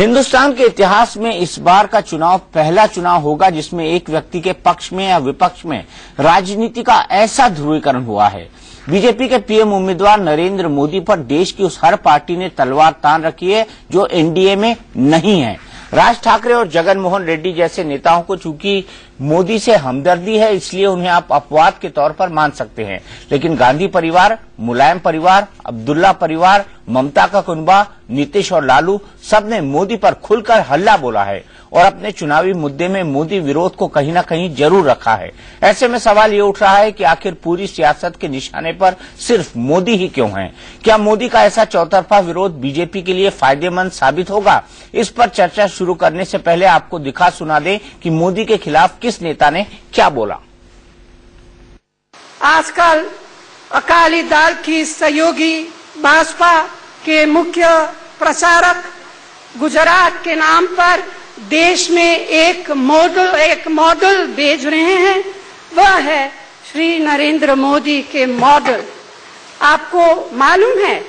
हिंदुस्तान के इतिहास में इस बार का चुनाव पहला चुनाव होगा जिसमें एक व्यक्ति के पक्ष में या विपक्ष में राजनीति का ऐसा ध्रुवीकरण हुआ है। बीजेपी के पीएम उम्मीदवार नरेंद्र मोदी पर देश की उस हर पार्टी ने तलवार तान रखी है जो एनडीए में नहीं है। राज ठाकरे और जगन मोहन रेड्डी जैसे नेताओं को चूंकि मोदी से हमदर्दी है इसलिए उन्हें आप अपवाद के तौर पर मान सकते हैं, लेकिन गांधी परिवार, मुलायम परिवार, अब्दुल्ला परिवार, ममता का कुनबा, नीतीश और लालू सबने मोदी पर खुलकर हल्ला बोला है और अपने चुनावी मुद्दे में मोदी विरोध को कहीं न कहीं जरूर रखा है। ऐसे में सवाल ये उठ रहा है कि आखिर पूरी सियासत के निशाने पर सिर्फ मोदी ही क्यों है? क्या मोदी का ऐसा चौतरफा विरोध बीजेपी के लिए फायदेमंद साबित होगा? इस पर चर्चा शुरू करने से पहले आपको दिखा सुना दें कि मोदी के खिलाफ किस नेता ने क्या बोला। आजकल अकाली दल की सहयोगी भाजपा के मुख्य प्रचारक गुजरात के नाम पर देश में एक मॉडल भेज रहे हैं, वह है श्री नरेंद्र मोदी के मॉडल। आपको मालूम है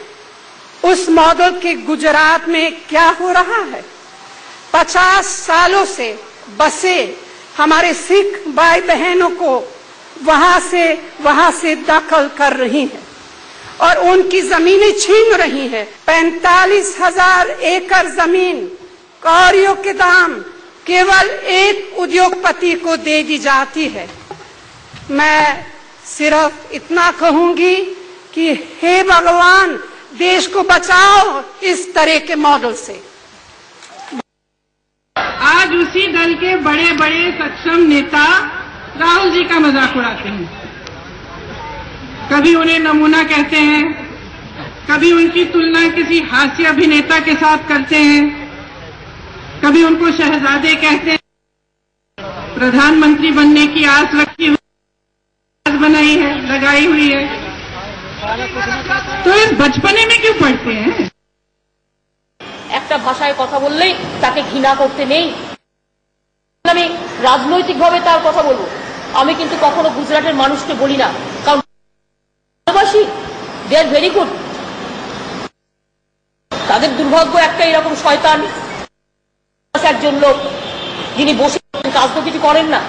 उस मॉडल के गुजरात में क्या हो रहा है? 50 सालों से बसे हमारे सिख भाई बहनों को वहां से दखल कर रही हैं और उनकी जमीनें छीन रही हैं। 45,000 एकड़ जमीन कौड़ियों के दाम केवल एक उद्योगपति को दे दी जाती है। मैं सिर्फ इतना कहूंगी कि हे भगवान, देश को बचाओ इस तरह के मॉडल से। आज उसी दल के बड़े बड़े सक्षम नेता राहुल जी का मजाक उड़ाते हैं। कभी उन्हें नमूना कहते हैं, कभी उनकी तुलना किसी हास्य अभिनेता के साथ करते हैं, कभी उनको शहजादे कहते हैं। प्रधानमंत्री बनने की आस रखी हुई बनाई है, लगाई हुई है, तो इस बचपने में क्यों पढ़ते हैं? একটা ভাষায় কথা বললেই তাকে ঘৃণা করতে নেই। আমি রাজনৈতিকভাবে তার কথা বলবো, আমি কিন্তু কখনো গুজরাটের মানুষকে বলি না, কারণ ভালোবাসি, দে আর ভেরি গুড। তাদের দুর্ভাগ্য একটা এরকম শয়তান একজন লোক যিনি বসে কাজ তো কিছু করেন না।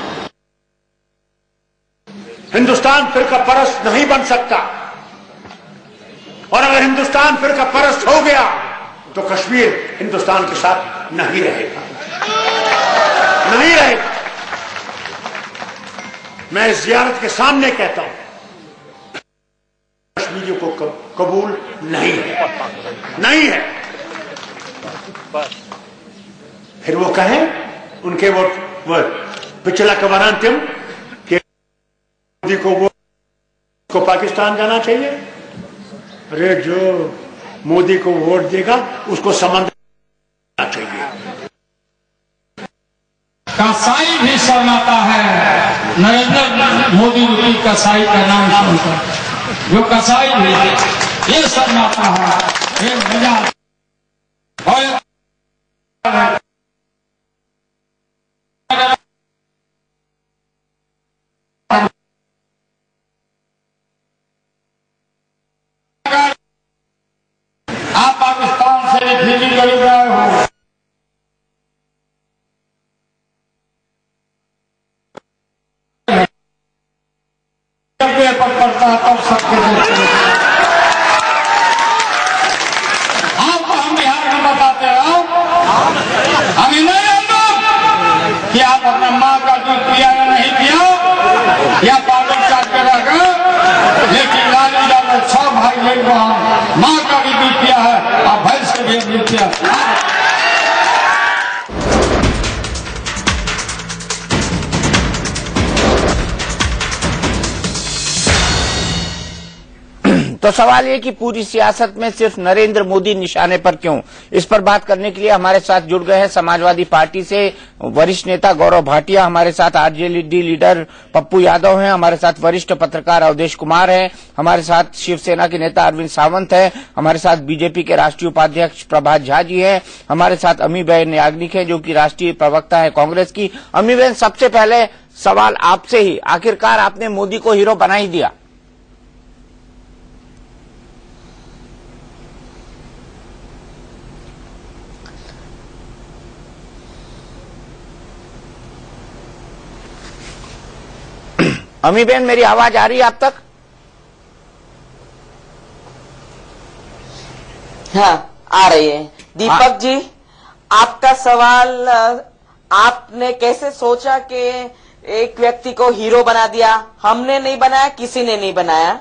हिंदुस्तान फिरका परस्त नहीं बन सकता और अगर हिंदुस्तान फिरका परस्त हो गया तो कश्मीर हिंदुस्तान के साथ नहीं रहेगा। मैं इस जियारत के सामने कहता हूं, कश्मीरियों को कबूल नहीं है। फिर वो कहें, उनके वो पिछला कवारंतिम के मोदी को पाकिस्तान जाना चाहिए। अरे जो मोदी को वोट देगा उसको समझना चाहिए। कसाई भी शर्माता है नरेंद्र मोदी जी कसाई का नाम सुनकर। जो कसाई भी ये शर्माता है, ये मजा आप पाकिस्तान से रिफ्यूजी गरीब रहे हो, पर पड़ता है तब सबके आपको हम बिहार में बताते हो, हमें नहीं आता कि आप अपना माँ का दूध पिया या नहीं पिया या पागल चाट के रह गए, लेकिन लालू यादव 6 भाई लोग माँ का भी दूध पिया है और भैंस का भी दूध पिया। तो सवाल ये कि पूरी सियासत में सिर्फ नरेंद्र मोदी निशाने पर क्यों? इस पर बात करने के लिए हमारे साथ जुड़ गए हैं समाजवादी पार्टी से वरिष्ठ नेता गौरव भाटिया, हमारे साथ आरजेडी लीडर पप्पू यादव हैं, हमारे साथ वरिष्ठ पत्रकार अवधेश कुमार हैं, हमारे साथ शिवसेना के नेता अरविंद सावंत हैं, हमारे साथ बीजेपी के राष्ट्रीय उपाध्यक्ष प्रभात झा जी हैं, हमारे साथ अमीबेन याग्निक है जो कि राष्ट्रीय प्रवक्ता है कांग्रेस की। अमीबेन, सबसे पहले सवाल आपसे ही, आखिरकार आपने मोदी को हीरो बना ही दिया। अमी बहन, मेरी आवाज आ रही है आप तक? हाँ, आ रही है। दीपक जी, आपका सवाल, आपने कैसे सोचा कि एक व्यक्ति को हीरो बना दिया? हमने नहीं बनाया, किसी ने नहीं बनाया।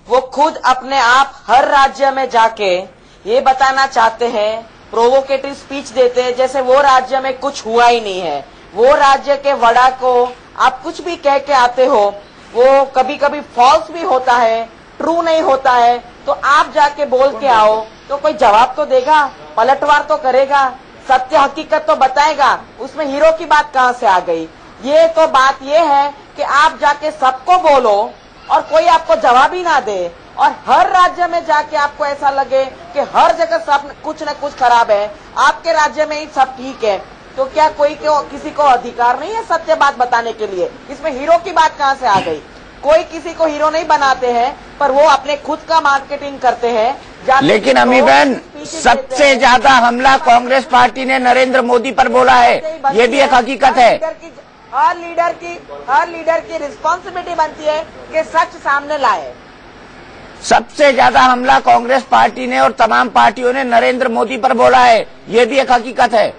वो खुद अपने आप हर राज्य में जाके ये बताना चाहते हैं, प्रोवोकेटिव स्पीच देते हैं जैसे वो राज्य में कुछ हुआ ही नहीं है। वो राज्य के वड़ा को आप कुछ भी कह के आते हो, वो कभी कभी फॉल्स भी होता है, ट्रू नहीं होता है, तो आप जाके बोल के आओ तो कोई जवाब तो देगा, पलटवार तो करेगा, सत्य हकीकत तो बताएगा। उसमें हीरो की बात कहाँ से आ गई? ये तो बात ये है कि आप जाके सबको बोलो और कोई आपको जवाब ही ना दे, और हर राज्य में जाके आपको ऐसा लगे कि हर जगह सब कुछ न कुछ खराब है, आपके राज्य में ही सब ठीक है, तो क्या किसी को अधिकार नहीं है सत्य बात बताने के लिए? इसमें हीरो की बात कहाँ से आ गई? कोई किसी को हीरो नहीं बनाते हैं, पर वो अपने खुद का मार्केटिंग करते हैं। लेकिन अमी बहन, सबसे ज्यादा हमला कांग्रेस पार्टी ने नरेंद्र मोदी पर बोला है, ये भी एक हकीकत है। हर लीडर की रिस्पॉन्सिबिलिटी बनती है कि सच सामने लाए। सबसे ज्यादा हमला कांग्रेस पार्टी ने और तमाम पार्टियों ने नरेंद्र मोदी पर बोला है, ये भी एक हकीकत है।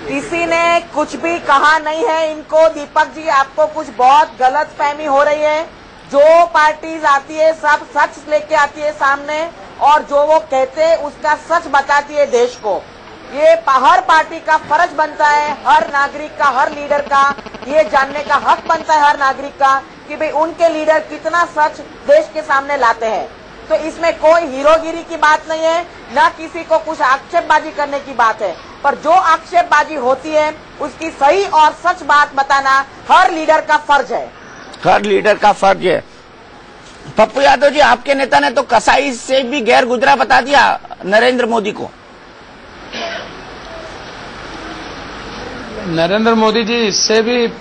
किसी ने कुछ भी कहा नहीं है इनको। दीपक जी, आपको कुछ बहुत गलत फहमी हो रही है। जो पार्टीज आती है सब सच लेके आती है सामने, और जो वो कहते हैं उसका सच बताती है देश को। ये हर पार्टी का फर्ज बनता है, हर नागरिक का, हर लीडर का ये जानने का हक बनता है, हर नागरिक का, कि भाई उनके लीडर कितना सच देश के सामने लाते हैं। तो इसमें कोई हीरोगिरी की बात नहीं है, ना किसी को कुछ आक्षेपबाजी करने की बात है, पर जो आक्षेपबाजी होती है उसकी सही और सच बात बताना हर लीडर का फर्ज है। हर लीडर का फर्ज है। पप्पू यादव जी, आपके नेता ने तो कसाई से भी गैर गुजरा बता दिया नरेंद्र मोदी को। नरेंद्र मोदी जी इससे भी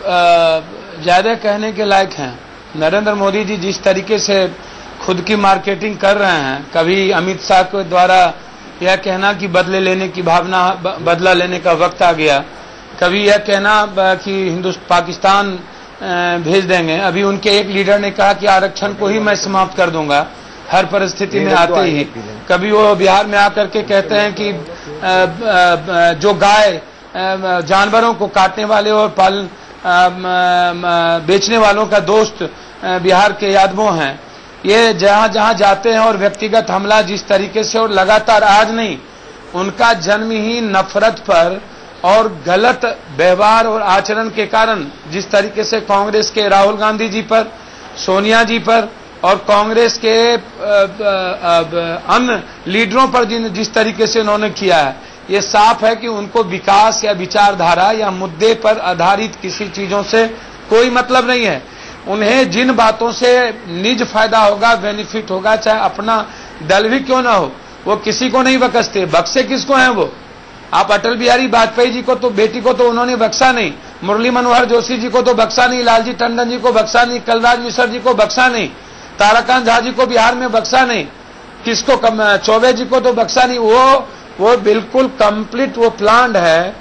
ज्यादा कहने के लायक हैं। नरेंद्र मोदी जी जिस तरीके से खुद की मार्केटिंग कर रहे हैं, कभी अमित शाह के द्वारा यह कहना कि बदले लेने की भावना, बदला लेने का वक्त आ गया, कभी यह कहना कि पाकिस्तान भेज देंगे। अभी उनके एक लीडर ने कहा कि आरक्षण को ही मैं समाप्त कर दूंगा हर परिस्थिति में आते ही। कभी वो बिहार में आकर के कहते हैं कि जो गाय जानवरों को काटने वाले और बेचने वालों का दोस्त बिहार के यादवों हैं। ये जहां जहां जाते हैं और व्यक्तिगत हमला जिस तरीके से, और लगातार आज नहीं, उनका जन्म ही नफरत पर और गलत व्यवहार और आचरण के कारण जिस तरीके से कांग्रेस के राहुल गांधी जी पर, सोनिया जी पर और कांग्रेस के अन्य लीडरों पर जिस तरीके से उन्होंने किया है, ये साफ है कि उनको विकास या विचारधारा या मुद्दे पर आधारित किसी चीजों से कोई मतलब नहीं है। उन्हें जिन बातों से निज फायदा होगा, बेनिफिट होगा, चाहे अपना दल भी क्यों ना हो, वो किसी को नहीं बख्शते। बख्शे किसको हैं वो? आप अटल बिहारी वाजपेयी जी को तो, बेटी को तो उन्होंने बख्शा नहीं, मुरली मनोहर जोशी जी को तो बख्शा नहीं, लालजी टंडन जी को बख्शा नहीं, कलराज मिश्र जी को बख्शा नहीं, ताराकांत झा जी को बिहार में बख्शा नहीं, किसको चौबे जी को तो बख्शा नहीं। वो बिल्कुल कंप्लीट वो प्लान्ड है,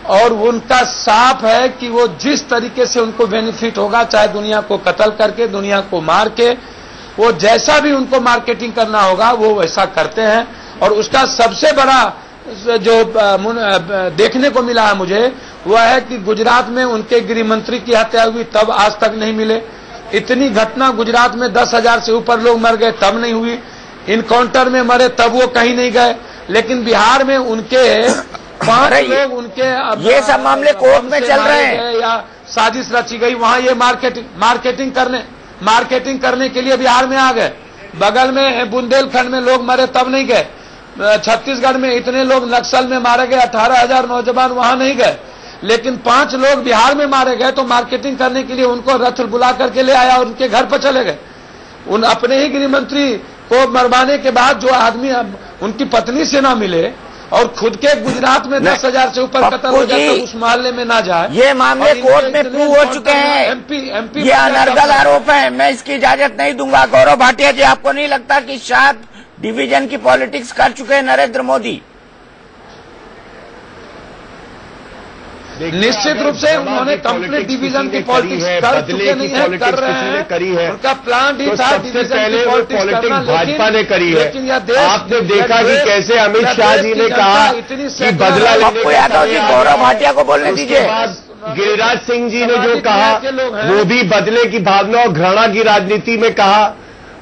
और उनका साफ है कि वो जिस तरीके से उनको बेनिफिट होगा, चाहे दुनिया को कत्ल करके, दुनिया को मार के, वो जैसा भी उनको मार्केटिंग करना होगा वो वैसा करते हैं। और उसका सबसे बड़ा जो देखने को मिला है मुझे, वह है कि गुजरात में उनके गृह मंत्री की हत्या हुई, तब आज तक नहीं मिले। इतनी घटना गुजरात में 10,000 से ऊपर लोग मर गए, तब नहीं हुई। इनकाउंटर में मरे, तब वो कहीं नहीं गए। लेकिन बिहार में उनके 5 लोग, उनके ये सब मामले कोर्ट में चल रहे हैं या साजिश रची गई, वहां ये मार्केटिंग करने के लिए बिहार में आ गए। बगल में बुंदेलखंड में लोग मरे, तब नहीं गए। छत्तीसगढ़ में इतने लोग नक्सल में मारे गए, 18,000 नौजवान, वहां नहीं गए। लेकिन 5 लोग बिहार में मारे गए, तो मार्केटिंग करने के लिए उनको रथ बुला करके ले आया और उनके घर पर चले गए। उन अपने ही गृह मंत्री को मरवाने के बाद जो आदमी उनकी पत्नी से ना मिले और खुद के गुजरात में 10,000 से ऊपर कत्ल हो जाए, तो उस मोहल्ले में ना जाए। ये मामले कोर्ट में प्रूव हो चुके हैं। एमपी ये अनर्गल आरोप है, मैं इसकी इजाजत नहीं दूंगा। गौरव भाटिया जी, आपको नहीं लगता कि शायद डिवीजन की पॉलिटिक्स कर चुके हैं नरेंद्र मोदी? निश्चित रूप से उन्होंने कंप्लीट डिवीजन की पॉलिटिक्स कर चुके नहीं है, कर रहे हैं। उनका प्लान ही था सबसे पहले वो पॉलिटिक्स भाजपा ने करी है। आपने देखा कि कैसे अमित शाह जी ने कहा कि बदला लेने पप्पू यादव जी, गौरव भाटिया को बोलने दीजिए। गिरिराज सिंह जी ने जो कहा वो भी बदले की भावना और घृणा की राजनीति में कहा।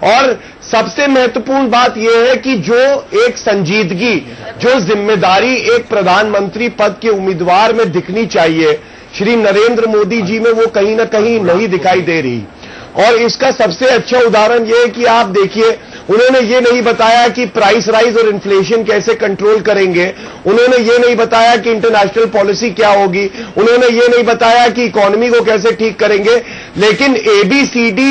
और सबसे महत्वपूर्ण बात यह है कि जो एक संजीदगी, जो जिम्मेदारी एक प्रधानमंत्री पद के उम्मीदवार में दिखनी चाहिए, श्री नरेंद्र मोदी जी में वो कहीं ना कहीं नहीं दिखाई दे रही। और इसका सबसे अच्छा उदाहरण यह है कि आप देखिए, उन्होंने ये नहीं बताया कि प्राइस राइज और इन्फ्लेशन कैसे कंट्रोल करेंगे, उन्होंने ये नहीं बताया कि इंटरनेशनल पॉलिसी क्या होगी, उन्होंने ये नहीं बताया कि इकोनॉमी को कैसे ठीक करेंगे, लेकिन ABCD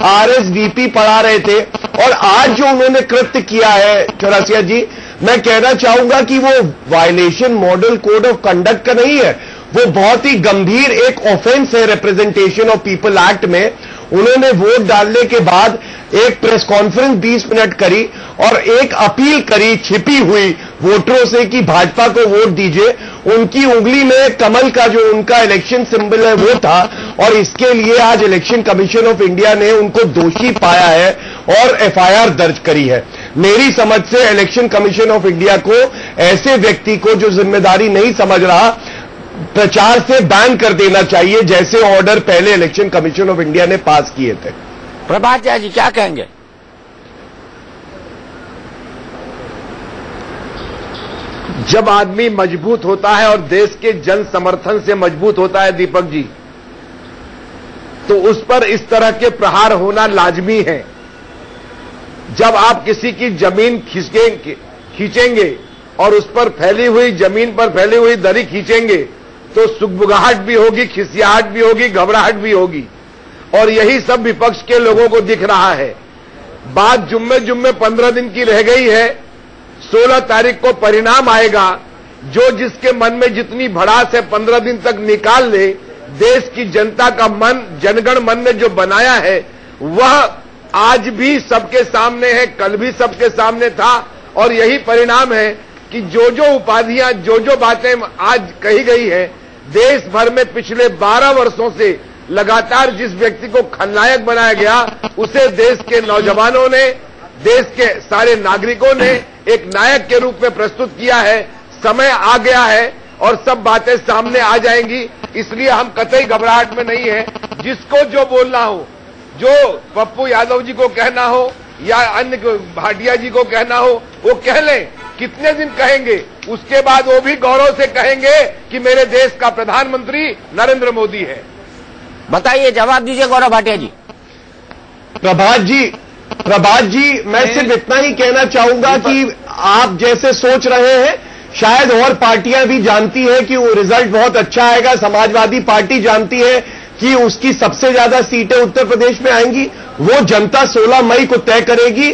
RSVP पढ़ा रहे थे। और आज जो उन्होंने कृत्य किया है चौरसिया जी, मैं कहना चाहूंगा कि वो violation model code of conduct का नहीं है, वो बहुत ही गंभीर एक ऑफेंस है रिप्रेजेंटेशन ऑफ पीपल एक्ट में। उन्होंने वोट डालने के बाद एक प्रेस कॉन्फ्रेंस 20 मिनट करी और एक अपील करी छिपी हुई वोटरों से कि भाजपा को वोट दीजिए। उनकी उंगली में कमल का जो उनका इलेक्शन सिंबल है वो था, और इसके लिए आज इलेक्शन कमीशन ऑफ इंडिया ने उनको दोषी पाया है और FIR दर्ज करी है। मेरी समझ से इलेक्शन कमीशन ऑफ इंडिया को ऐसे व्यक्ति को जो जिम्मेदारी नहीं समझ रहा, प्रचार से बैन कर देना चाहिए, जैसे ऑर्डर पहले इलेक्शन कमीशन ऑफ इंडिया ने पास किए थे। प्रभात जी क्या कहेंगे? जब आदमी मजबूत होता है और देश के जन समर्थन से मजबूत होता है दीपक जी, तो उस पर इस तरह के प्रहार होना लाजमी है। जब आप किसी की जमीन खींचेंगे और उस पर फैली हुई जमीन पर फैली हुई दरी खींचेंगे तो सुगबुगाहट भी होगी, खिसियाहट भी होगी, घबराहट भी होगी। और यही सब विपक्ष के लोगों को दिख रहा है। बात जुम्मे 15 दिन की रह गई है, 16 तारीख को परिणाम आएगा। जो जिसके मन में जितनी भड़ास है 15 दिन तक निकाल ले। देश की जनता का मन, जनगण मन ने जो बनाया है वह आज भी सबके सामने है, कल भी सबके सामने था। और यही परिणाम है कि जो जो उपाधियां, जो जो बातें आज कही गई है, देश भर में पिछले 12 वर्षों से लगातार जिस व्यक्ति को खलनायक बनाया गया, उसे देश के नौजवानों ने, देश के सारे नागरिकों ने एक नायक के रूप में प्रस्तुत किया है। समय आ गया है और सब बातें सामने आ जाएंगी, इसलिए हम कतई घबराहट में नहीं है। जिसको जो बोलना हो, जो पप्पू यादव जी को कहना हो या अन्य भाटिया जी को कहना हो, वो कह लें। कितने दिन कहेंगे, उसके बाद वो भी गौरव से कहेंगे कि मेरे देश का प्रधानमंत्री नरेंद्र मोदी है। बताइए, जवाब दीजिए गौरव भाटिया जी। प्रभात जी, मैं सिर्फ इतना ही कहना चाहूंगा कि आप जैसे सोच रहे हैं, शायद और पार्टियां भी जानती हैं कि वो रिजल्ट बहुत अच्छा आएगा। समाजवादी पार्टी जानती है कि उसकी सबसे ज्यादा सीटें उत्तर प्रदेश में आएंगी। वो जनता 16 मई को तय करेगी।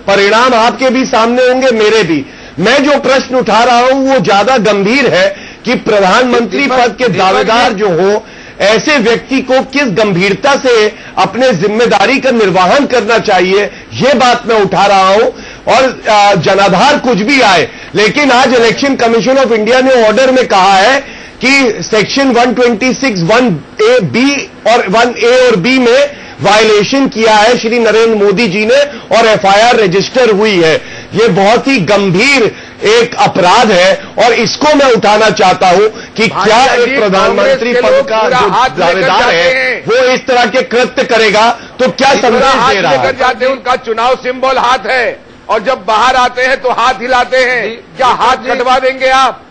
परिणाम आपके भी सामने होंगे, मेरे भी। मैं जो प्रश्न उठा रहा हूं वो ज्यादा गंभीर है कि प्रधानमंत्री पद के दावेदार जो हो, ऐसे व्यक्ति को किस गंभीरता से अपने जिम्मेदारी का निर्वहन करना चाहिए, ये बात मैं उठा रहा हूं। और जनाधार कुछ भी आए, लेकिन आज इलेक्शन कमीशन ऑफ इंडिया ने ऑर्डर में कहा है कि सेक्शन 126 1A और 1A और B में वायलेशन किया है श्री नरेंद्र मोदी जी ने और FIR रजिस्टर हुई है। ये बहुत ही गंभीर एक अपराध है और इसको मैं उठाना चाहता हूं कि क्या एक प्रधानमंत्री पद का जो दावेदार है वो इस तरह के कृत्य करेगा, तो क्या संदेश दे रहा है? जाते हैं, उनका चुनाव सिंबल हाथ है और जब बाहर आते हैं तो हाथ हिलाते हैं। क्या हाथ कटवा देंगे आप?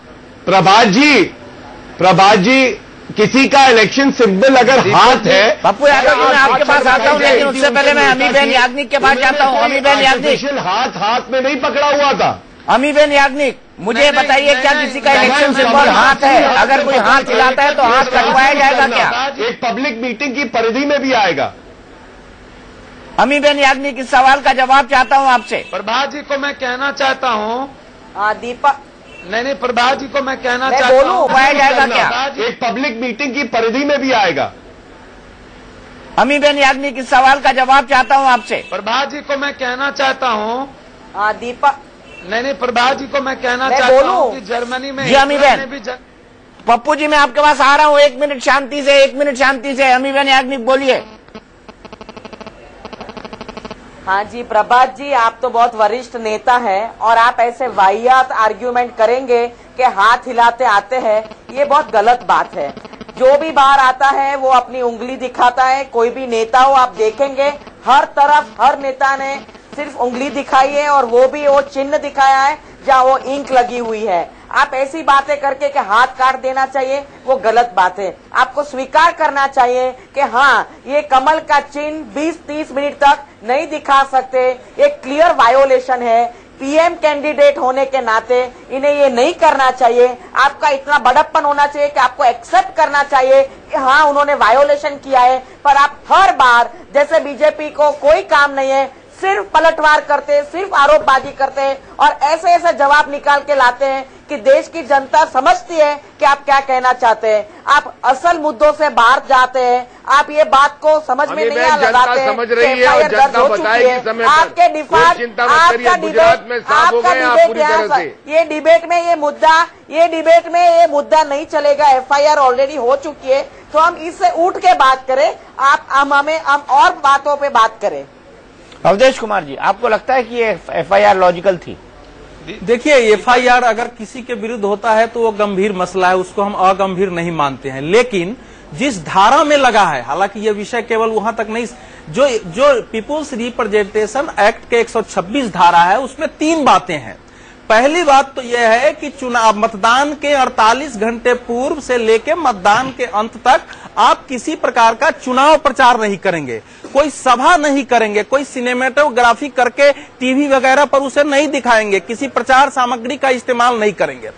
प्रभात जी, किसी का इलेक्शन सिंबल अगर हाथ है। पप्पू यादव जी, मैं आपके पास आता हूं, लेकिन उससे पहले मैं अमीबेन याग्निक के पास जाता हूं। अमीबेन याग्निक, हाथ में नहीं पकड़ा हुआ था। अमीबेन याग्निक, मुझे बताइए, क्या किसी का इलेक्शन सिंबल हाथ है? अगर कोई हाथ हिलाता है तो हाथ कटवाया जाएगा क्या? एक पब्लिक मीटिंग की परिधि में भी आएगा। अमीबेन याग्निक, इस सवाल का जवाब चाहता हूं आपसे। प्रभात जी को मैं कहना चाहता हूं, दीपक नहीं, प्रभात जी को मैं कहना चाहता हूं, पाया जाएगा क्या? एक पब्लिक मीटिंग की परिधि में भी आएगा। अमीबेन याग्निक, इस सवाल का जवाब चाहता हूं आपसे। प्रभात जी को मैं कहना चाहता हूं, दीपक नहीं, प्रभात जी को मैं कहना चाहता हूं कि जर्मनी में पप्पू जी मैं आपके पास आ रहा हूं, 1 मिनट शांति से, 1 मिनट शांति से। अमीबेन याग्निक बोलिए। हाँ जी प्रभात जी, आप तो बहुत वरिष्ठ नेता हैं और आप ऐसे वाहियात आर्ग्यूमेंट करेंगे कि हाथ हिलाते आते हैं, ये बहुत गलत बात है। जो भी बाहर आता है वो अपनी उंगली दिखाता है। कोई भी नेता हो आप देखेंगे हर तरफ हर नेता ने सिर्फ उंगली दिखाई है और वो भी वो चिन्ह दिखाया है जहाँ वो इंक लगी हुई है। आप ऐसी बातें करके कि हाथ काट देना चाहिए, वो गलत बात है। आपको स्वीकार करना चाहिए कि हाँ ये कमल का चिन्ह 20-30 मिनट तक नहीं दिखा सकते, ये क्लियर वायोलेशन है। पीएम कैंडिडेट होने के नाते इन्हें ये नहीं करना चाहिए। आपका इतना बड़प्पन होना चाहिए कि आपको एक्सेप्ट करना चाहिए कि हाँ उन्होंने वायोलेशन किया है, पर आप हर बार जैसे बीजेपी को कोई काम नहीं है, सिर्फ पलटवार करते, सिर्फ आरोपबाजी करते हैं और ऐसे ऐसे जवाब निकाल के लाते हैं कि देश की जनता समझती है कि आप क्या कहना चाहते हैं। आप असल मुद्दों से बाहर जाते हैं, आप ये बात को समझ में नहीं लगाते हैं। समझ रही है और जनता बताएगी समय पर। आपके डिफाल्ट आपका डिबेट ये डिबेट में ये मुद्दा नहीं चलेगा। एफआईआर ऑलरेडी हो चुकी है, तो हम इससे उठ के बात करें, हम और बातों पे बात करें। अवधेश कुमार जी, आपको लगता है कि ये एफआईआर लॉजिकल थी? देखिए, एफआईआर अगर किसी के विरुद्ध होता है तो वो गंभीर मसला है, उसको हम अगंभीर नहीं मानते हैं। लेकिन जिस धारा में लगा है, हालांकि ये विषय केवल वहां तक नहीं, जो पीपुल्स रिप्रेजेंटेशन एक्ट के 126 धारा है उसमें 3 बातें हैं। पहली बात तो यह है कि चुनाव मतदान के 48 घंटे पूर्व से लेकर मतदान के अंत तक आप किसी प्रकार का चुनाव प्रचार नहीं करेंगे, कोई सभा नहीं करेंगे, कोई सिनेमेटोग्राफी करके टीवी वगैरह पर उसे नहीं दिखाएंगे, किसी प्रचार सामग्री का इस्तेमाल नहीं करेंगे।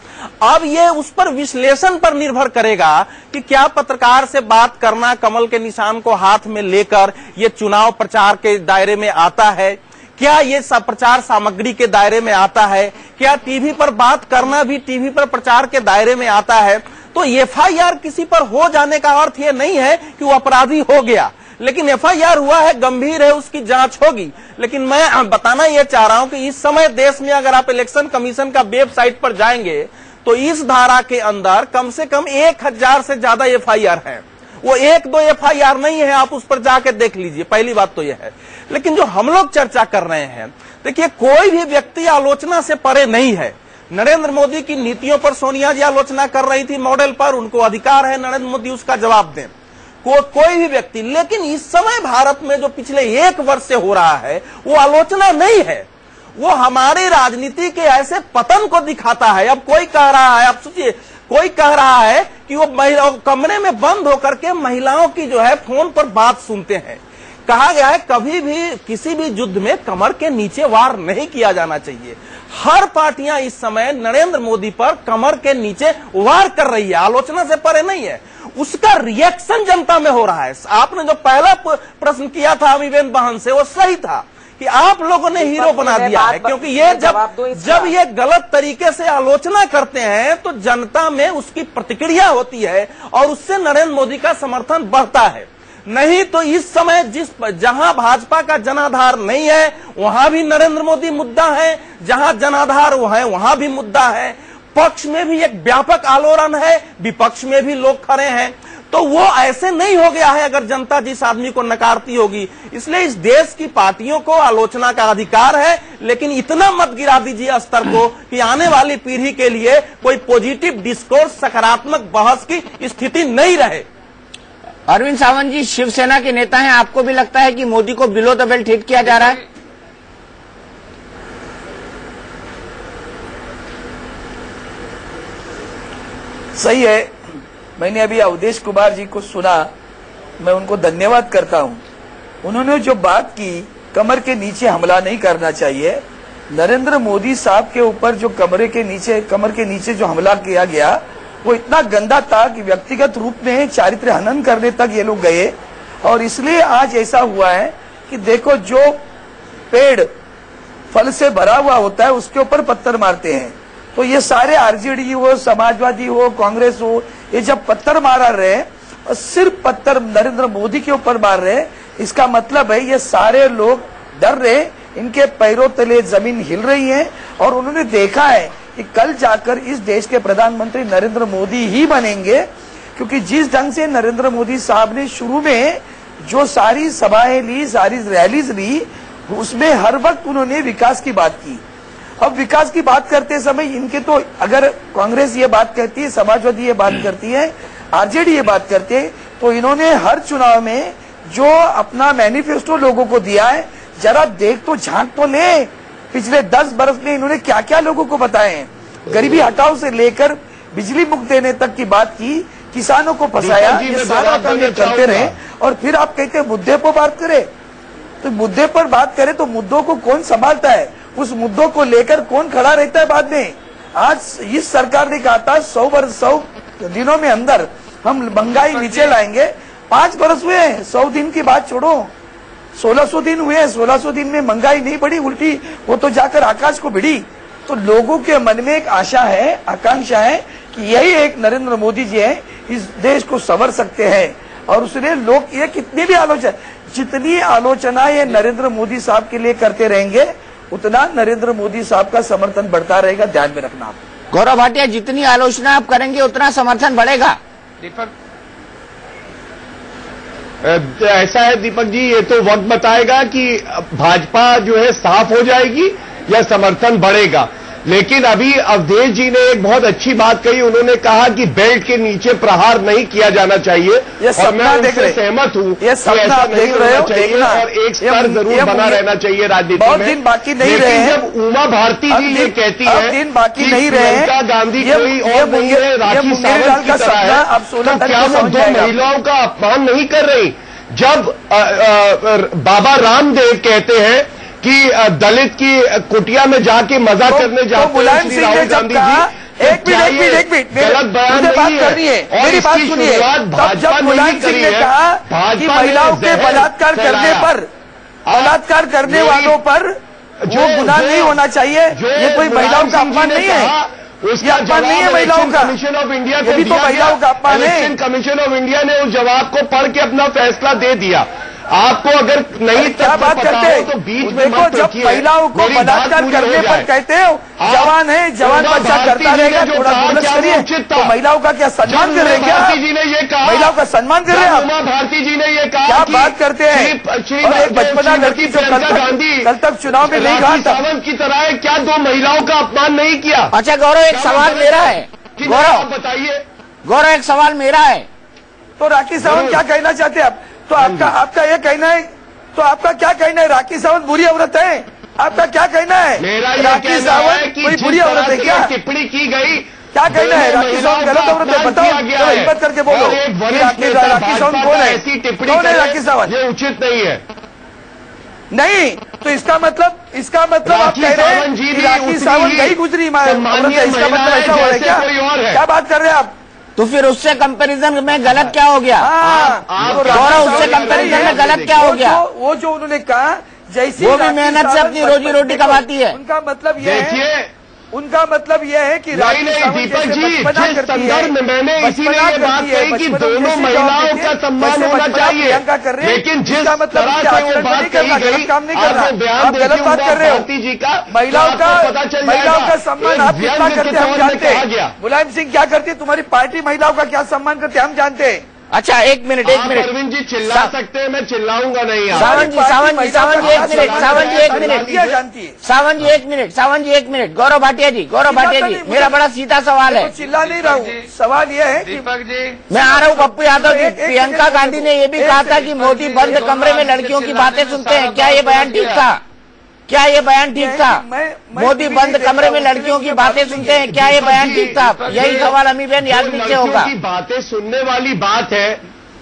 अब ये उस पर विश्लेषण पर निर्भर करेगा कि क्या पत्रकार से बात करना कमल के निशान को हाथ में लेकर ये चुनाव प्रचार के दायरे में आता है, क्या ये सब प्रचार सामग्री के दायरे में आता है, क्या टीवी पर बात करना भी टीवी पर प्रचार के दायरे में आता है। तो एफआईआर किसी पर हो जाने का अर्थ ये नहीं है कि वो अपराधी हो गया, लेकिन एफआईआर हुआ है, गंभीर है, उसकी जांच होगी। लेकिन मैं बताना यह चाह रहा हूं कि इस समय देश में अगर आप इलेक्शन कमीशन का वेबसाइट पर जाएंगे तो इस धारा के अंदर कम से कम 1000 से ज्यादा एफआईआर है। वो 1-2 एफआईआर नहीं है, आप उस पर जाके देख लीजिए। पहली बात तो यह है। लेकिन जो हम लोग चर्चा कर रहे हैं, देखिए कोई भी व्यक्ति आलोचना से परे नहीं है। नरेंद्र मोदी की नीतियों पर सोनिया जी आलोचना कर रही थी, मॉडल पर, उनको अधिकार है, नरेंद्र मोदी उसका जवाब दें, कोई भी व्यक्ति। लेकिन इस समय भारत में जो पिछले 1 वर्ष से हो रहा है वो आलोचना नहीं है, वो हमारी राजनीति के ऐसे पतन को दिखाता है। अब कोई कह रहा है, आप सोचिए, कोई कह रहा है कि वो महिलाओं कमरे में बंद होकर के महिलाओं की जो है फोन पर बात सुनते हैं। कहा गया है कभी भी किसी भी युद्ध में कमर के नीचे वार नहीं किया जाना चाहिए। हर पार्टियां इस समय नरेंद्र मोदी पर कमर के नीचे वार कर रही है, आलोचना से परे नहीं है। उसका रिएक्शन जनता में हो रहा है। आपने जो पहला प्रश्न किया था अमीबेन बहन से, वो सही था कि आप लोगों ने हीरो बना दिया है, क्योंकि ये जब ये गलत तरीके से आलोचना करते हैं तो जनता में उसकी प्रतिक्रिया होती है और उससे नरेंद्र मोदी का समर्थन बढ़ता है। नहीं तो इस समय जहां भाजपा का जनाधार नहीं है वहां भी नरेंद्र मोदी मुद्दा है, जहां जनाधार वहां भी मुद्दा है। पक्ष में भी एक व्यापक आलोड़न है, विपक्ष में भी लोग खड़े हैं। तो वो ऐसे नहीं हो गया है अगर जनता जिस आदमी को नकारती होगी। इसलिए इस देश की पार्टियों को आलोचना का अधिकार है, लेकिन इतना मत गिरा दीजिए स्तर को कि आने वाली पीढ़ी के लिए कोई पॉजिटिव डिस्कोर्स, सकारात्मक बहस की स्थिति नहीं रहे। अरविंद सावंत जी शिवसेना के नेता हैं, आपको भी लगता है कि मोदी को बिलो द बेल्ट हिट किया जा रहा है? सही है। मैंने अभी अवधेश कुमार जी को सुना, मैं उनको धन्यवाद करता हूं। उन्होंने जो बात की, कमर के नीचे हमला नहीं करना चाहिए। नरेंद्र मोदी साहब के ऊपर जो कमर के नीचे जो हमला किया गया वो इतना गंदा था कि व्यक्तिगत रूप में चारित्र हनन करने तक ये लोग गए। और इसलिए आज ऐसा हुआ है कि देखो, जो पेड़ फल से भरा हुआ होता है उसके ऊपर पत्थर मारते हैं। तो ये सारे आरजेडी हो, समाजवादी हो, कांग्रेस हो, ये जब पत्थर मार रहे हैं और सिर्फ पत्थर नरेंद्र मोदी के ऊपर मार रहे हैं, इसका मतलब है ये सारे लोग डर रहे, इनके पैरों तले जमीन हिल रही है। और उन्होंने देखा है कि कल जाकर इस देश के प्रधानमंत्री नरेंद्र मोदी ही बनेंगे, क्योंकि जिस ढंग से नरेंद्र मोदी साहब ने शुरू में जो सारी सभाएं ली, सारी रैलीज ली, उसमें हर वक्त उन्होंने विकास की बात की। अब विकास की बात करते समय इनके तो, अगर कांग्रेस ये बात कहती है, समाजवादी ये बात करती है, आरजेडी ये बात करती है, तो इन्होंने हर चुनाव में जो अपना मैनिफेस्टो लोगों को दिया है, जरा देख तो, झांक तो ले। पिछले 10 बरस में इन्होंने क्या क्या लोगों को बताए हैं। गरीबी हटाओ से लेकर बिजली मुक्त देने तक की बात की, किसानों को फंसाया, ये सारा काम ये करते रहे। और फिर आप कहते हैं मुद्दे पर बात करें, तो मुद्दे पर बात करें तो मुद्दों को कौन संभालता है, उस मुद्दों को लेकर कौन खड़ा रहता है बाद में। आज इस सरकार ने कहा था 100 दिनों में अंदर हम महंगाई नीचे लाएंगे। 5 बरस हुए, 100 दिन की बात छोड़ो, 1600 दिन हुए। 1600 दिन में महंगाई नहीं बढ़ी, उल्टी वो तो जाकर आकाश को भिड़ी। तो लोगों के मन में एक आशा है, आकांक्षा है कि यही एक नरेंद्र मोदी जी है, इस देश को संवर सकते हैं। और उसने लोग ये कितनी भी आलोचना, जितनी आलोचना ये नरेंद्र मोदी साहब के लिए करते रहेंगे, उतना नरेंद्र मोदी साहब का समर्थन बढ़ता रहेगा, ध्यान में रखना आप। गौरव भाटिया, जितनी आलोचना आप करेंगे उतना समर्थन बढ़ेगा। दीपक, ऐसा है दीपक जी, ये तो वक्त बताएगा कि भाजपा जो है साफ हो जाएगी या समर्थन बढ़ेगा। लेकिन अभी अवधेश जी ने एक बहुत अच्छी बात कही, उन्होंने कहा कि बेल्ट के नीचे प्रहार नहीं किया जाना चाहिए, और मैं उनसे सहमत हूं कि ऐसा नहीं होना चाहिए और एक स्तर जरूर बना रहना चाहिए राजनीति में। दिन बाकी नहीं रहे, जब उमा भारती जी ये कहती है दिन बाकी नहीं रहे, प्रियंका गांधी कोई और नहीं है, राखी सावंत की तरह है, तो क्या वो 2 महिलाओं का अपमान नहीं कर रही? जब बाबा रामदेव कहते हैं कि दलित की कुटिया में जाके मजा करने जाते हैं श्री राहुल गांधी जी, एक मिनट गलत बयान नहीं है। और इसकी शुरुआत भाजपा नहीं करी है, भाजपा महिलाओं के बलात्कार करने पर, बलात्कार करने वालों पर जो गुनाह नहीं होना चाहिए, ये कोई महिलाओं का अपमान नहीं है, उसका अपमान नहीं है महिलाओं का। कमीशन ऑफ इंडिया को भी तो महिलाओं का अपमान है। इलेक्शन कमीशन ऑफ इंडिया ने उस जवाब को पढ़ के अपना फैसला दे दिया। आपको अगर नहीं क्या बात करते हो तो बीच में देखो, जब महिलाओं को बलात्कार करने पर कहते हो जवान है, जवान बच्चा करता रहेगा, थोड़ा बोनस करिए, तो महिलाओं का क्या सम्मान कर रहे हैं? क्या जी ने ये कहा, महिलाओं का सम्मान कर रहे हैं? उमा भारती जी ने ये कहा, क्या बात करते हैं? एक बचपना लड़की जो कल तक चुनाव में नहीं राखी सावंत की तरह है, क्या 2 महिलाओं का अपमान नहीं किया? अच्छा गौरव, एक सवाल मेरा है। गौरव बताइए। गौरव, एक सवाल मेरा है। तो राखी सावंत क्या कहना चाहते हैं आप? तो आपका ये कहना है, तो आपका क्या कहना है? राखी सावंत बुरी औरत है, आपका क्या कहना है? मेरा राखी सावंत कोई बुरी औरत है क्या? टिप्पणी की गई, क्या कहना है? राखी सावंत गलत औरत है? बताओ, हिम्मत करके बोलो। राखी सावंत कौन है? ऐसी टिप्पणी कौन है राखी सावंत? ये उचित नहीं है। नहीं, तो इसका मतलब आप कह रहे हैं कि राखी सावंत गई गुजरी औरत है, इसका मतलब ऐसा हो रहा है क्या? क्या बात कर रहे हैं आप? तो फिर उससे कंपैरिजन में गलत क्या हो गया? गौरव, उससे कंपैरिजन में गलत क्या हो गया? वो जो उन्होंने कहा, जैसी वो भी मेहनत से अपनी रोजी रोटी कमाती है। उनका मतलब यह है, उनका मतलब यह है कि नहीं दीपक जी, जिस संदर्भ में मैंने इसीलिए ये बात कही कि दोनों महिलाओं का सम्मान होना चाहिए, लेकिन जिस तरह से वो बात कही गई, आपने बयान गलत बात कर रहे हो। भारती जी का महिलाओं का सम्मान आप कितना करते हैं हम जानते हैं। मुलायम सिंह क्या करती है, तुम्हारी पार्टी महिलाओं का क्या सम्मान करती है हम जानते हैं। अच्छा, एक मिनट अरविंद जी चिल्ला सकते हैं, मैं चिल्लाऊंगा नहीं। सावंत जी एक मिनट। गौरव भाटिया जी, मेरा बड़ा सीधा सवाल है। चिल्ला नहीं रहा हूँ, सवाल यह है दीपक जी, मैं आ रहा हूँ पप्पू यादव जी। प्रियंका गांधी ने ये भी कहा था कि मोदी बंद कमरे में लड़कियों की बातें सुनते हैं, क्या ये बयान ठीक था? क्या ये बयान ठीक था? मोदी बंद कमरे में लड़कियों की बातें सुनते हैं, क्या ये बयान ठीक था? यही सवाल अमीबेन याग्निक से होगा। की बातें सुनने वाली बात है,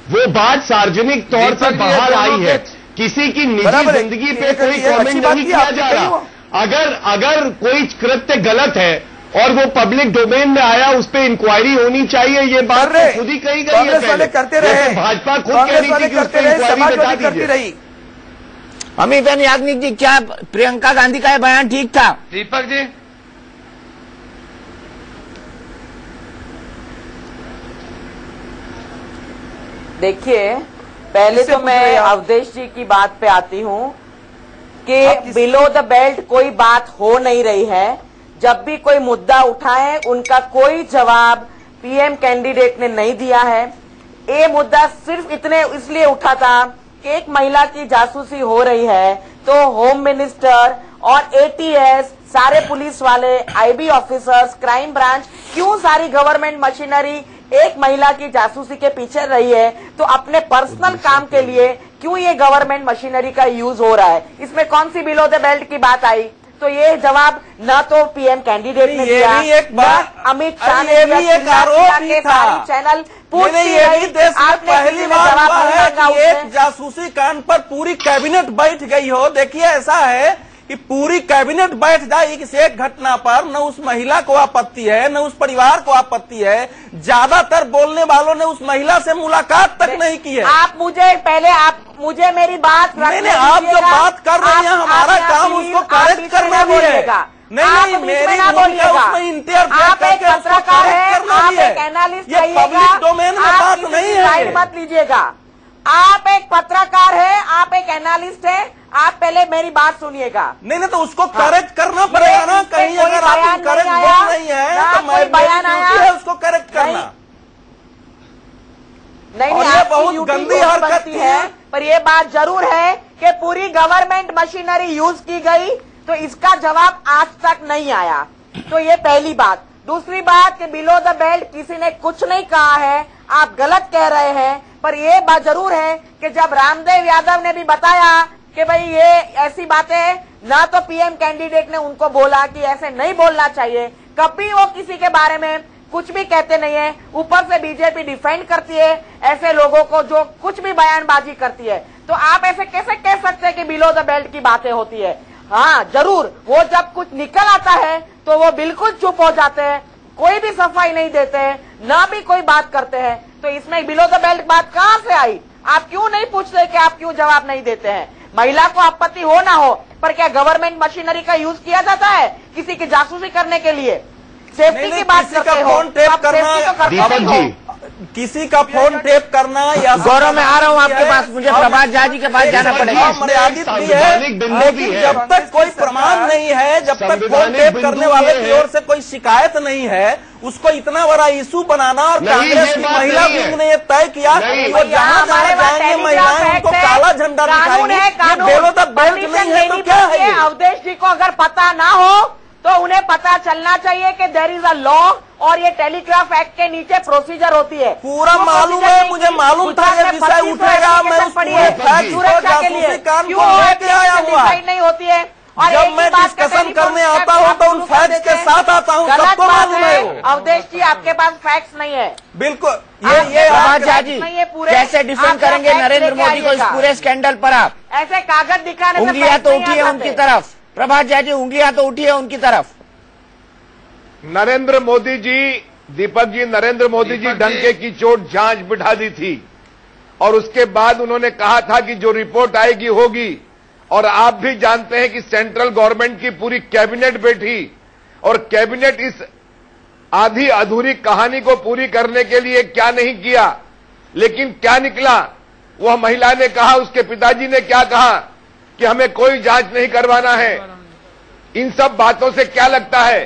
वो बात सार्वजनिक तौर से बाहर आई है, किसी की निजी जिंदगी पे कोई कमेंट नहीं किया जा रहा। अगर कोई कृत्य गलत है और वो पब्लिक डोमेन में आया, उस पर इंक्वायरी होनी चाहिए, ये बात खुद ही कही गई है पहले। करते रहे, भाजपा खुद कह रही थी कि उस पर इंक्वायरी बता दीजिए। अमीबेन याग्निक जी, क्या प्रियंका गांधी का ये बयान ठीक था? दीपक जी, देखिए, पहले तो मैं अवधेश जी की बात पे आती हूँ कि बिलो द बेल्ट कोई बात हो नहीं रही है। जब भी कोई मुद्दा उठा है उनका कोई जवाब पीएम कैंडिडेट ने नहीं दिया है। ये मुद्दा सिर्फ इसलिए उठा था कि एक महिला की जासूसी हो रही है, तो होम मिनिस्टर और एटीएस, सारे पुलिस वाले, आईबी ऑफिसर्स, क्राइम ब्रांच, क्यों सारी गवर्नमेंट मशीनरी एक महिला की जासूसी के पीछे रही है? तो अपने पर्सनल काम के लिए क्यों ये गवर्नमेंट मशीनरी का यूज हो रहा है? इसमें कौन सी बिलो द बेल्ट की बात आई? तो ये जवाब न तो पीएम कैंडिडेट ने दिया, अमित शाह ने दिया, सारी चैनल पहली बार हुआ है कि एक जासूसी कांड पर पूरी कैबिनेट बैठ गई हो। देखिए ऐसा है कि पूरी कैबिनेट बैठ जाए इस एक घटना पर, न उस महिला को आपत्ति है न उस परिवार को आपत्ति है। ज्यादातर बोलने वालों ने उस महिला से मुलाकात तक नहीं की है। आप मुझे मेरी बात नहीं, आप जो बात कर रहे हैं हमारा काम उसको करेक्ट करना भी है। नहीं, मेरी भूमिका उसमें इंटरफेयर करके उसको करेक्ट करना भी है। ये पब्लिक डोमेन में बात नहीं है। मत लीजिएगा। आप एक पत्रकार है, आप एक एनालिस्ट है, आप पहले मेरी बात सुनिएगा। नहीं तो उसको करेक्ट करना पड़ेगा ना। कहीं अगर आप करेक्ट बोल नहीं है तो मैं बयान आया उसको करेक्ट करना नहीं। ये बहुत गंदी हरकत है। पर ये बात जरूर है कि पूरी गवर्नमेंट मशीनरी यूज की गई, तो इसका जवाब आज तक नहीं आया। तो ये पहली बात। दूसरी बात कि बिलो द बेल्ट किसी ने कुछ नहीं कहा है, आप गलत कह रहे हैं। पर ये बात जरूर है कि जब रामदेव यादव ने भी बताया कि भाई ये ऐसी बातें, ना तो पीएम कैंडिडेट ने उनको बोला कि ऐसे नहीं बोलना चाहिए, कभी वो किसी के बारे में कुछ भी कहते नहीं है। ऊपर से बीजेपी डिफेंड करती है ऐसे लोगों को जो कुछ भी बयानबाजी करती है। तो आप ऐसे कैसे कह सकते हैं कि बिलो द बेल्ट की बातें होती है? हाँ जरूर, वो जब कुछ निकल आता है तो वो बिल्कुल चुप हो जाते हैं, कोई भी सफाई नहीं देते हैं, ना भी कोई बात करते हैं। तो इसमें बिलो द बेल्ट बात कहां से आई? आप क्यों नहीं पूछते कि आप क्यों जवाब नहीं देते हैं? महिला को आपत्ति हो ना हो, पर क्या गवर्नमेंट मशीनरी का यूज किया जाता है किसी की जासूसी करने के लिए? सेफ्टी की बात करते हो, फोन टेप करना, दीपक जी किसी का फोन टेप करना या गौरव मैं आ रहा हूँ आपके पास, मुझे प्रभात झा जी के पास जाना पड़ेगा। मर्यादित भी है, लेकिन जब तक कोई प्रमाण नहीं है, जब तक फोन टेप करने वाले की ओर से कोई शिकायत नहीं है, उसको इतना बड़ा इशू बनाना। और कांग्रेस की महिला विंग ने ये तय किया कि वो जहाँ जाएंगे महिलाएं उनको काला झंडा दिखाएंगे। बेलो द बेल्ट नहीं है तो क्या है? अवधेश जी को अगर पता ना हो तो उन्हें पता चलना चाहिए कि देयर इज अ लॉ, और ये टेलीग्राफ एक्ट के नीचे प्रोसीजर होती है। पूरा मालूम है, मुझे मालूम था ये विषय उठेगा। मैं उस पूरे फैक्ट को जासूसी कांड को लेके आया हुआ नहीं होती है। और जब मैं डिस्कशन करने आता हूँ तो उन फैक्ट्स के साथ आता हूँ, सबको मालूम है। अवधेश जी आपके पास फैक्ट्स नहीं है। बिल्कुल, ये प्रभात झा जी कैसे डिफेंड करेंगे नरेंद्र मोदी को इस पूरे स्कैंडल पर? आप ऐसे कागज दिखाने से उंगलियां तो उठी है उनकी तरफ, प्रभात झा जी उंगलियां तो उठी है उनकी तरफ। नरेंद्र मोदी जी, दीपक जी, नरेंद्र मोदी जी डंके की चोट जांच बिठा दी थी और उसके बाद उन्होंने कहा था कि जो रिपोर्ट आएगी होगी। और आप भी जानते हैं कि सेंट्रल गवर्नमेंट की पूरी कैबिनेट बैठी और कैबिनेट इस आधी अधूरी कहानी को पूरी करने के लिए क्या नहीं किया, लेकिन क्या निकला? वह महिला ने कहा, उसके पिताजी ने क्या कहा कि हमें कोई जांच नहीं करवाना है। इन सब बातों से क्या लगता है,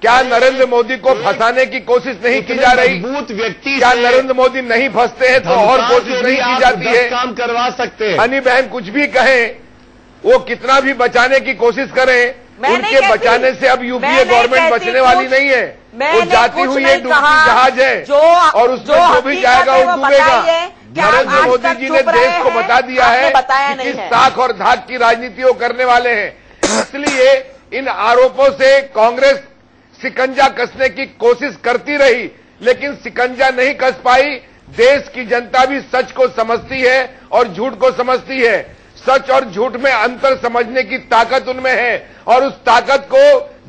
क्या नरेंद्र मोदी को फंसाने की कोशिश नहीं की जा रही? मजबूत व्यक्ति क्या नरेंद्र मोदी नहीं फंसते हैं तो और कोशिश नहीं की जाती है? काम करवा सकते हैं। हनी बहन कुछ भी कहें, वो कितना भी बचाने की कोशिश करें, उनके बचाने से अब यूपीए गवर्नमेंट बचने वाली नहीं है। वो जाती हुई एक डूबती जहाज है और उसमें जो भी जाएगा वो डूबेगा। नरेंद्र मोदी जी ने देश को बता दिया है कि किस ताक और धाक की राजनीति वो करने वाले हैं। इसलिए इन आरोपों से कांग्रेस शिकंजा कसने की कोशिश करती रही, लेकिन शिकंजा नहीं कस पाई। देश की जनता भी सच को समझती है और झूठ को समझती है। सच और झूठ में अंतर समझने की ताकत उनमें है और उस ताकत को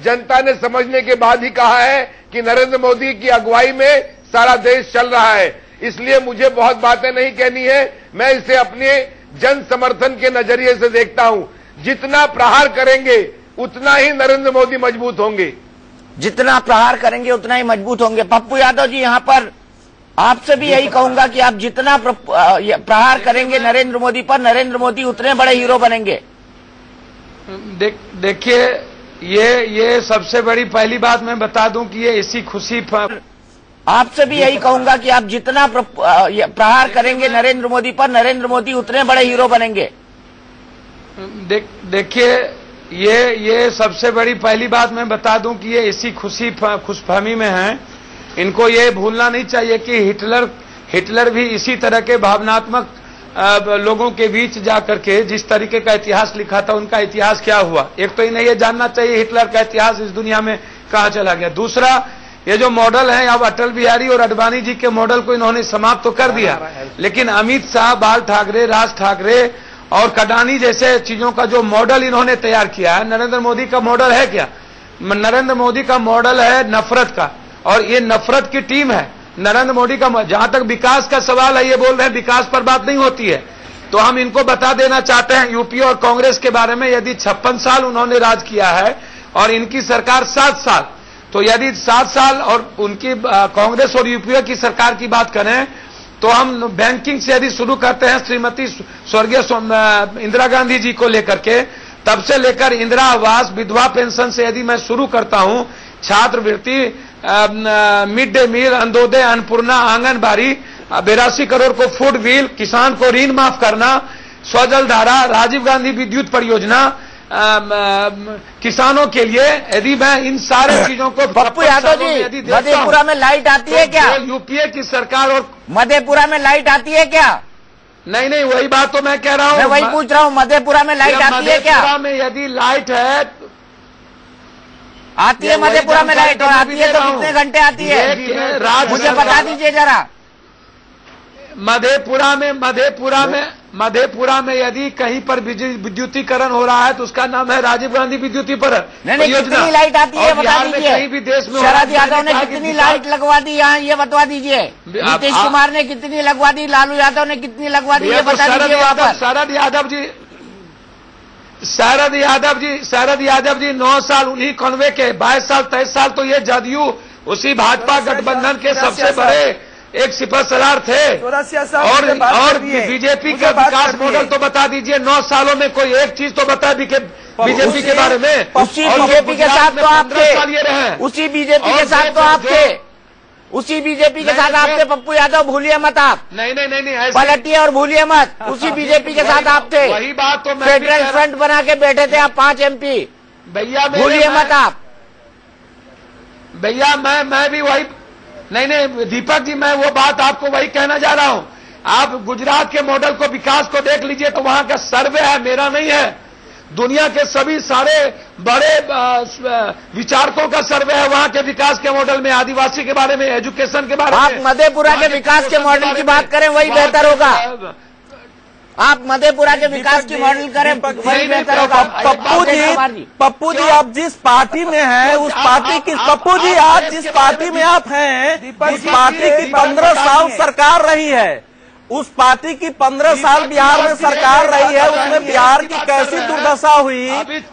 जनता ने समझने के बाद ही कहा है कि नरेंद्र मोदी की अगुवाई में सारा देश चल रहा है। इसलिए मुझे बहुत बातें नहीं कहनी है, मैं इसे अपने जन समर्थन के नजरिए से देखता हूं। जितना प्रहार करेंगे उतना ही नरेंद्र मोदी मजबूत होंगे। जितना प्रहार करेंगे उतना ही मजबूत होंगे। पप्पू यादव जी, यहाँ पर आपसे भी यही कहूंगा कि आप जितना प्रहार करेंगे नरेंद्र मोदी पर, नरेंद्र मोदी उतने बड़े हीरो बनेंगे। देखिए, ये सबसे बड़ी पहली बात मैं बता दूं कि ये इसी खुशी आपसे भी यही कहूंगा कि आप जितना प्रहार करेंगे नरेंद्र मोदी पर, नरेंद्र मोदी उतने बड़े हीरो बनेंगे। देखिए ये सबसे बड़ी पहली बात मैं बता दूं कि ये इसी खुशफहमी में हैं। इनको ये भूलना नहीं चाहिए कि हिटलर भी इसी तरह के भावनात्मक लोगों के बीच जाकर के जिस तरीके का इतिहास लिखा था, उनका इतिहास क्या हुआ। एक तो इन्हें ये जानना चाहिए हिटलर का इतिहास इस दुनिया में कहां चला गया। दूसरा, ये जो मॉडल है अब अटल बिहारी और अडवाणी जी के मॉडल को इन्होंने समाप्त तो कर दिया, लेकिन अमित शाह, बाल ठाकरे, राज ठाकरे और कडानी जैसे चीजों का जो मॉडल इन्होंने तैयार किया है, नरेंद्र मोदी का मॉडल है क्या? नरेंद्र मोदी का मॉडल है नफरत का, और ये नफरत की टीम है नरेंद्र मोदी का। जहां तक विकास का सवाल है, ये बोल रहे हैं विकास पर बात नहीं होती है, तो हम इनको बता देना चाहते हैं यूपी और कांग्रेस के बारे में। यदि 56 साल उन्होंने राज किया है और इनकी सरकार 7 साल, तो यदि 7 साल और उनकी कांग्रेस और यूपीए की सरकार की बात करें तो हम बैंकिंग से यदि शुरू करते हैं श्रीमती स्वर्गीय इंदिरा गांधी जी को लेकर के, तब से लेकर इंदिरा आवास, विधवा पेंशन से यदि मैं शुरू करता हूं, छात्रवृत्ति, mid day meal, Antyodaya, Annapurna, anganwadi, 82 crore को फूड बिल, किसान को ऋण माफ करना, स्वजल धारा, राजीव गांधी विद्युत परियोजना, किसानों के लिए, यदि मैं इन सारे चीजों को पप्पू यादव जी, मधेपुरा में लाइट आती है क्या? यूपीए की सरकार और मधेपुरा में लाइट आती है क्या? नहीं, वही बात तो मैं कह रहा हूँ। मैं वही पूछ रहा हूँ, मधेपुरा में लाइट आती है क्या? मधेपुरा में यदि लाइट है, आती है मधेपुरा में लाइट, और आती है तो कितने घंटे आती है मुझे बता दीजिए जरा। मधेपुरा में यदि कहीं पर विद्युतीकरण हो रहा है तो उसका नाम है राजीव गांधी विद्युतीकरण योजना। कितनी लाइट आती है बता दीजिए। कहीं भी देश में शरद यादव ने कितनी लाइट लगवा दी यहाँ, ये बता दीजिए। नीतीश कुमार ने कितनी लगवा दी, लालू यादव ने कितनी लगवा दी, ये बता दीजिए। शरद यादव जी 9 साल उन्हीं कॉन्वे के, 22 साल 23 साल तो ये जदयू उसी भाजपा गठबंधन के सबसे बड़े एक सिपहसालार थे। और बीजेपी का विकास मॉडल तो बता दीजिए। 9 सालों में कोई एक चीज तो बता बीजेपी के बारे में। उसी बीजेपी के साथ तो आप थे, उसी बीजेपी के साथ तो आप थे, उसी बीजेपी के साथ आप थे। पप्पू यादव भूलिए मत आप। नहीं पलटिए और भूलिए मत, उसी बीजेपी के साथ आप थे। वही बात तो फेडरल फ्रंट बना के बैठे थे आप 5 MP। भैया भूलिए मत आप। भैया मैं भी वही नहीं दीपक जी, मैं वो बात आपको वही कहना जा रहा हूं। आप गुजरात के मॉडल को, विकास को देख लीजिए तो वहां का सर्वे है, मेरा नहीं है, दुनिया के सभी सारे बड़े विचारकों का सर्वे है वहां के विकास के मॉडल में, आदिवासी के बारे में, एजुकेशन के बारे में। आप मधेपुरा के विकास के मॉडल की बात करें वही बेहतर होगा। आप मधेपुरा के विकास की मॉडल करें वही बेहतर होगा। पप्पू जी आप जिस पार्टी में हैं उस पार्टी की, पप्पू जी आज जिस पार्टी में आप हैं उस पार्टी की 15 साल सरकार रही है, उस पार्टी की 15 साल बिहार में सरकार रही है, उसमें बिहार की कैसी दुर्दशा हुई,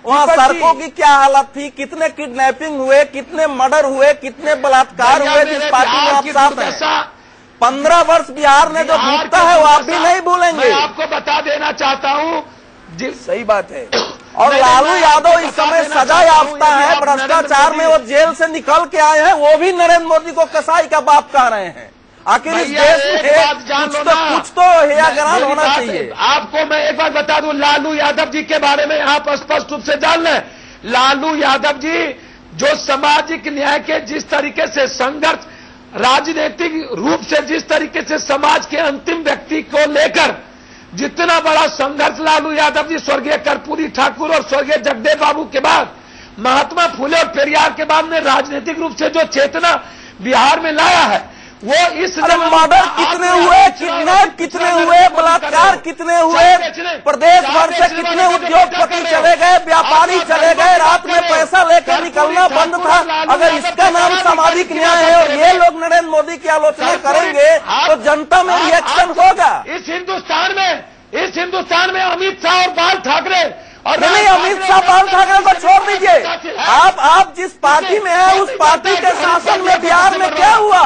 वहाँ सड़कों की क्या हालत थी, कितने किडनैपिंग हुए, कितने मर्डर हुए, कितने बलात्कार हुए, जिस पार्टी में आप साथ हैं। 15 वर्ष बिहार ने जो भुगता है वो आप भी नहीं भूलेंगे। मैं आपको बता देना चाहता हूँ, सही बात है। और लालू यादव इस समय सजा याफ्ता है भ्रष्टाचार में, वो जेल से निकल के आए हैं, वो भी नरेंद्र मोदी को कसाई का बाप कह रहे हैं। आखिर इस देश में कुछ तो हेयागरान होना चाहिए। आपको मैं एक बार बता दूं, लालू यादव जी के बारे में आप स्पष्ट रूप से जान लें। लालू यादव जी जो सामाजिक न्याय के जिस तरीके से संघर्ष, राजनीतिक रूप से जिस तरीके से समाज के अंतिम व्यक्ति को लेकर जितना बड़ा संघर्ष लालू यादव जी स्वर्गीय कर्पूरी ठाकुर और स्वर्गीय जगदेव बाबू के बाद, महात्मा फुले और पेरियार के बाद में राजनीतिक रूप से जो चेतना बिहार में लाया है, वो इस मर्डर कितने हुए, किडनैप कितने हुए, बलात्कार कितने हुए, प्रदेश भर से कितने उद्योगपति चले गए, व्यापारी चले गए, रात में पैसा लेकर निकलना बंद था। अगर इसका नाम सामाजिक न्याय है और ये लोग नरेंद्र मोदी की आलोचना करेंगे तो जनता में रिएक्शन होगा। इस हिंदुस्तान में अमित शाह और बाल ठाकरे और नहीं, अमित शाह बाल ठाकरे को छोड़ दीजिए। आप जिस पार्टी में हैं उस पार्टी के शासन में बिहार में क्या हुआ?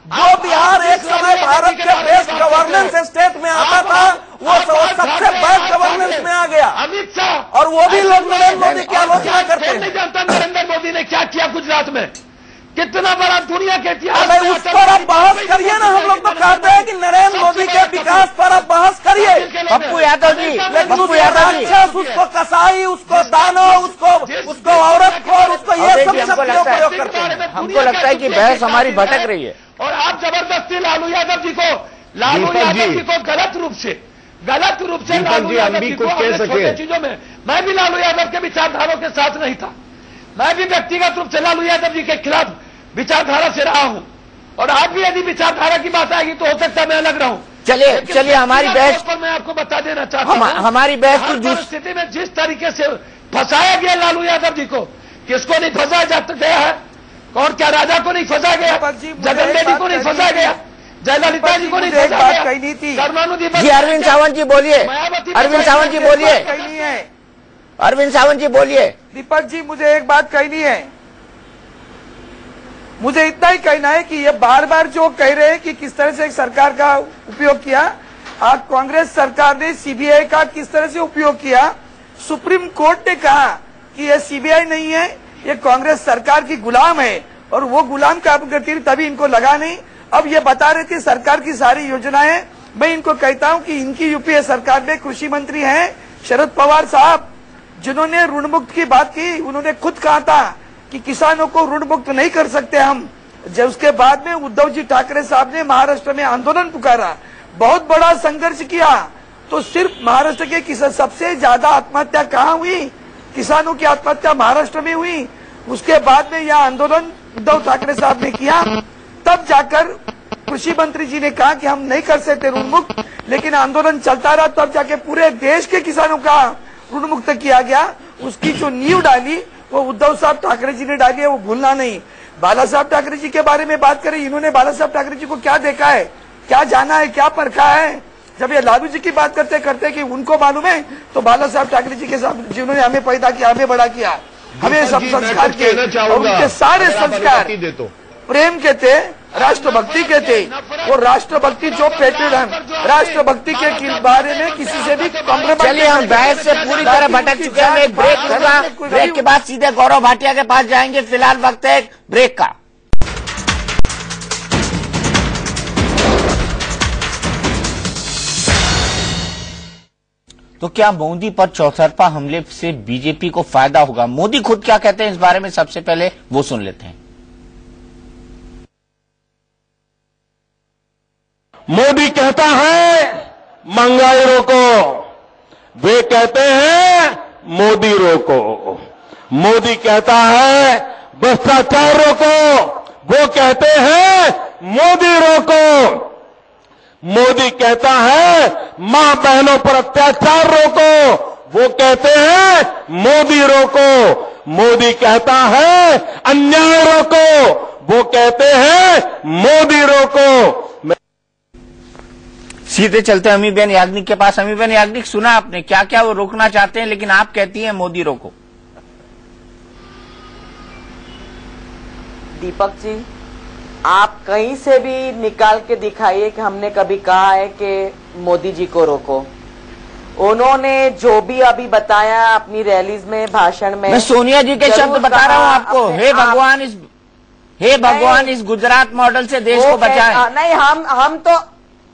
जो बिहार एक समय भारत के बेस्ट गवर्नेंस स्टेट में आता था वो सबसे बेस्ट गवर्नेंस में आ गया, अमित शाह, और वो भी लोग नरेंद्र मोदी की आलोचना करते हैं। मोदी ने क्या किया गुजरात में, कितना बड़ा दुनिया के इतिहास में। उस पर आप बहस करिए ना, हम लोग तो कहते हैं कि नरेंद्र मोदी के विकास पर आप बहस करिए। पप्पू यादव जी, लेकिन उसको राक्षस, उसको कसाई, उसको दानव, उसको औरतखोर, उसको ये सब शब्दों प्रयोग करते हैं। हमको लगता है कि बहस हमारी भटक रही है। और आप जबरदस्ती लालू यादव जी को गलत रूप से लालू यादव जी को छोटे चीजों में, मैं भी लालू यादव के विचारधाराओं के साथ नहीं था, मैं भी व्यक्तिगत रूप से लालू यादव जी के खिलाफ विचारधारा से रहा हूं, और आप भी यदि विचारधारा की बात आएगी तो हो सकता है मैं अलग रहूं। चलिए हमारी बहस पर मैं आपको बता देना चाहता हूं, हमारी बहस की स्थिति में जिस तरीके से फंसाया गया लालू यादव जी को, किसको नहीं फंसाया जाता गया है, कौन क्या राजा को नहीं फंसाया गया, जगन बेदी को नहीं फंसाया गया, जयललिता जी को नहीं फंसाया गया, करुणानिधि जी। अरविंद सावंत जी बोलिए, अरविंद सावंत जी बोलिए, अरविंद सावंत जी बोलिए। दीपक जी, मुझे एक बात कहनी है, मुझे इतना ही कहना है कि ये बार बार जो कह रहे हैं कि किस तरह से सरकार का उपयोग किया, आज कांग्रेस सरकार ने सीबीआई का किस तरह से उपयोग किया। सुप्रीम कोर्ट ने कहा कि ये सीबीआई नहीं है, ये कांग्रेस सरकार की गुलाम है, और वो गुलाम काम करती थी तभी इनको लगा नहीं। अब ये बता रहे थे सरकार की सारी योजनाएं, मैं इनको कहता हूं कि इनकी यूपीए सरकार में कृषि मंत्री हैं शरद पवार साहब, जिन्होंने ऋण मुक्त की बात की। उन्होंने खुद कहा था कि किसानों को ऋण मुक्त नहीं कर सकते हम। जब उसके बाद में उद्धव जी ठाकरे साहब ने महाराष्ट्र में आंदोलन पुकारा, बहुत बड़ा संघर्ष किया, तो सिर्फ महाराष्ट्र के किसान, सबसे ज्यादा आत्महत्या कहाँ हुई, किसानों की आत्महत्या महाराष्ट्र में हुई। उसके बाद में यह आंदोलन उद्धव ठाकरे साहब ने किया, तब जाकर कृषि मंत्री जी ने कहा कि हम नहीं कर सकते ऋण मुक्त, लेकिन आंदोलन चलता रहा, तब जाके पूरे देश के किसानों का ऋण मुक्त किया गया। उसकी जो नींव डाली वो उद्धव साहब ठाकरे जी ने डाली है, वो भूलना नहीं। बाला साहब ठाकरे जी के बारे में बात करें, इन्होंने बाला साहब ठाकरे जी को क्या देखा है, क्या जाना है, क्या परखा है। जब ये लालू जी की बात करते करते कि उनको मालूम है, तो बाला साहब ठाकरे जी के साथ जिन्होंने हमें पैदा किया, हमें बड़ा किया, हमें सब संस्कार के, उनके सारे संस्कार प्रेम के थे, राष्ट्रभक्ति के थे। और राष्ट्रभक्ति जो पैट्रियट, राष्ट्रभक्ति के बारे में किसी से भी कॉम्प्रोमाइज। चलिए, हम बहस से पूरी तरह भटक चुके हैं। एक ब्रेक होगा, ब्रेक के बाद सीधे गौरव भाटिया के पास जाएंगे। फिलहाल वक्त है ब्रेक का। तो क्या मोदी पर चौतरफा हमले से बीजेपी को फायदा होगा? मोदी खुद क्या कहते हैं इस बारे में, सबसे पहले वो सुन लेते हैं। मोदी कहता है महंगाई रोको, वे कहते हैं मोदी रोको। मोदी कहता है भ्रष्टाचार रोको, वो कहते हैं मोदी रोको। मोदी कहता है मां बहनों पर अत्याचार रोको, वो कहते हैं मोदी रोको। मोदी कहता है अन्याय रोको, वो कहते हैं मोदी रोको। सीधे चलते हैं अमीबेन याग्निक के पास। अमीबेन याग्निक, सुना आपने क्या क्या वो रोकना चाहते हैं, लेकिन आप कहती हैं मोदी रोको। दीपक जी, आप कहीं से भी निकाल के दिखाइए कि हमने कभी कहा है कि मोदी जी को रोको। उन्होंने जो भी अभी बताया अपनी रैलीज में, भाषण में, मैं सोनिया जी के शब्द बता रहा हूं आपको। हे भगवान, इस गुजरात मॉडल से देश को बचाएं। नहीं,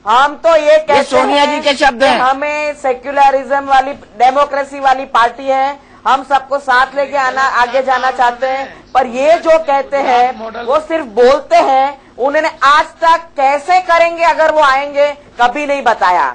हम तो ये कहते हैं, सोनिया जी के शब्द हैं, हमें सेक्युलरिज्म वाली, डेमोक्रेसी वाली पार्टी है, हम सबको साथ लेके आगे जाना चाहते हैं। पर ये जो कहते हैं वो सिर्फ बोलते हैं, उन्होंने आज तक कैसे करेंगे अगर वो आएंगे कभी नहीं बताया।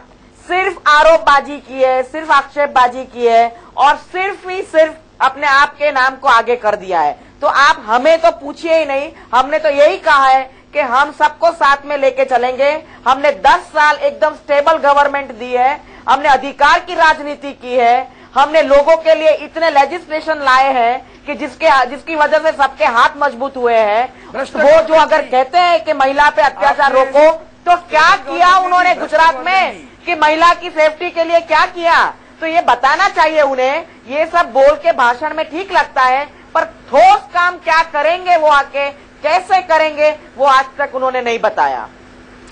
सिर्फ आरोपबाजी की है, सिर्फ आक्षेपबाजी की है, और सिर्फ अपने आप के नाम को आगे कर दिया है। तो आप हमें तो पूछिए ही नहीं, हमने तो यही कहा है कि हम सबको साथ में लेके चलेंगे। हमने 10 साल एकदम स्टेबल गवर्नमेंट दी है, हमने अधिकार की राजनीति की है, हमने लोगों के लिए इतने लेजिस्लेशन लाए हैं कि जिसकी वजह से सबके हाथ मजबूत हुए हैं। वो जो अगर कहते हैं कि महिला पे अत्याचार रोको, तो क्या किया उन्होंने गुजरात में, कि महिला की सेफ्टी के लिए क्या किया? तो ये बताना चाहिए उन्हें। ये सब बोल के भाषण में ठीक लगता है, पर ठोस काम क्या करेंगे वो आके, कैसे करेंगे वो आज तक उन्होंने नहीं बताया।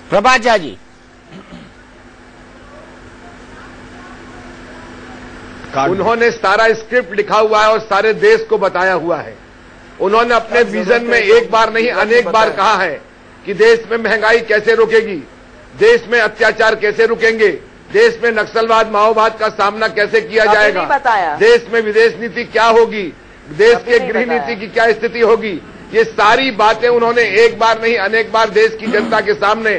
प्रभात झा जी, उन्होंने सारा स्क्रिप्ट लिखा हुआ है और सारे देश को बताया हुआ है। उन्होंने अपने विजन में एक बार नहीं अनेक बार कहा है कि देश में महंगाई कैसे रुकेगी, देश में अत्याचार कैसे रुकेंगे, देश में नक्सलवाद माओवाद का सामना कैसे किया जाएगा, देश में विदेश नीति क्या होगी, देश के गृह नीति की क्या स्थिति होगी। ये सारी बातें उन्होंने एक बार नहीं अनेक बार देश की जनता के सामने,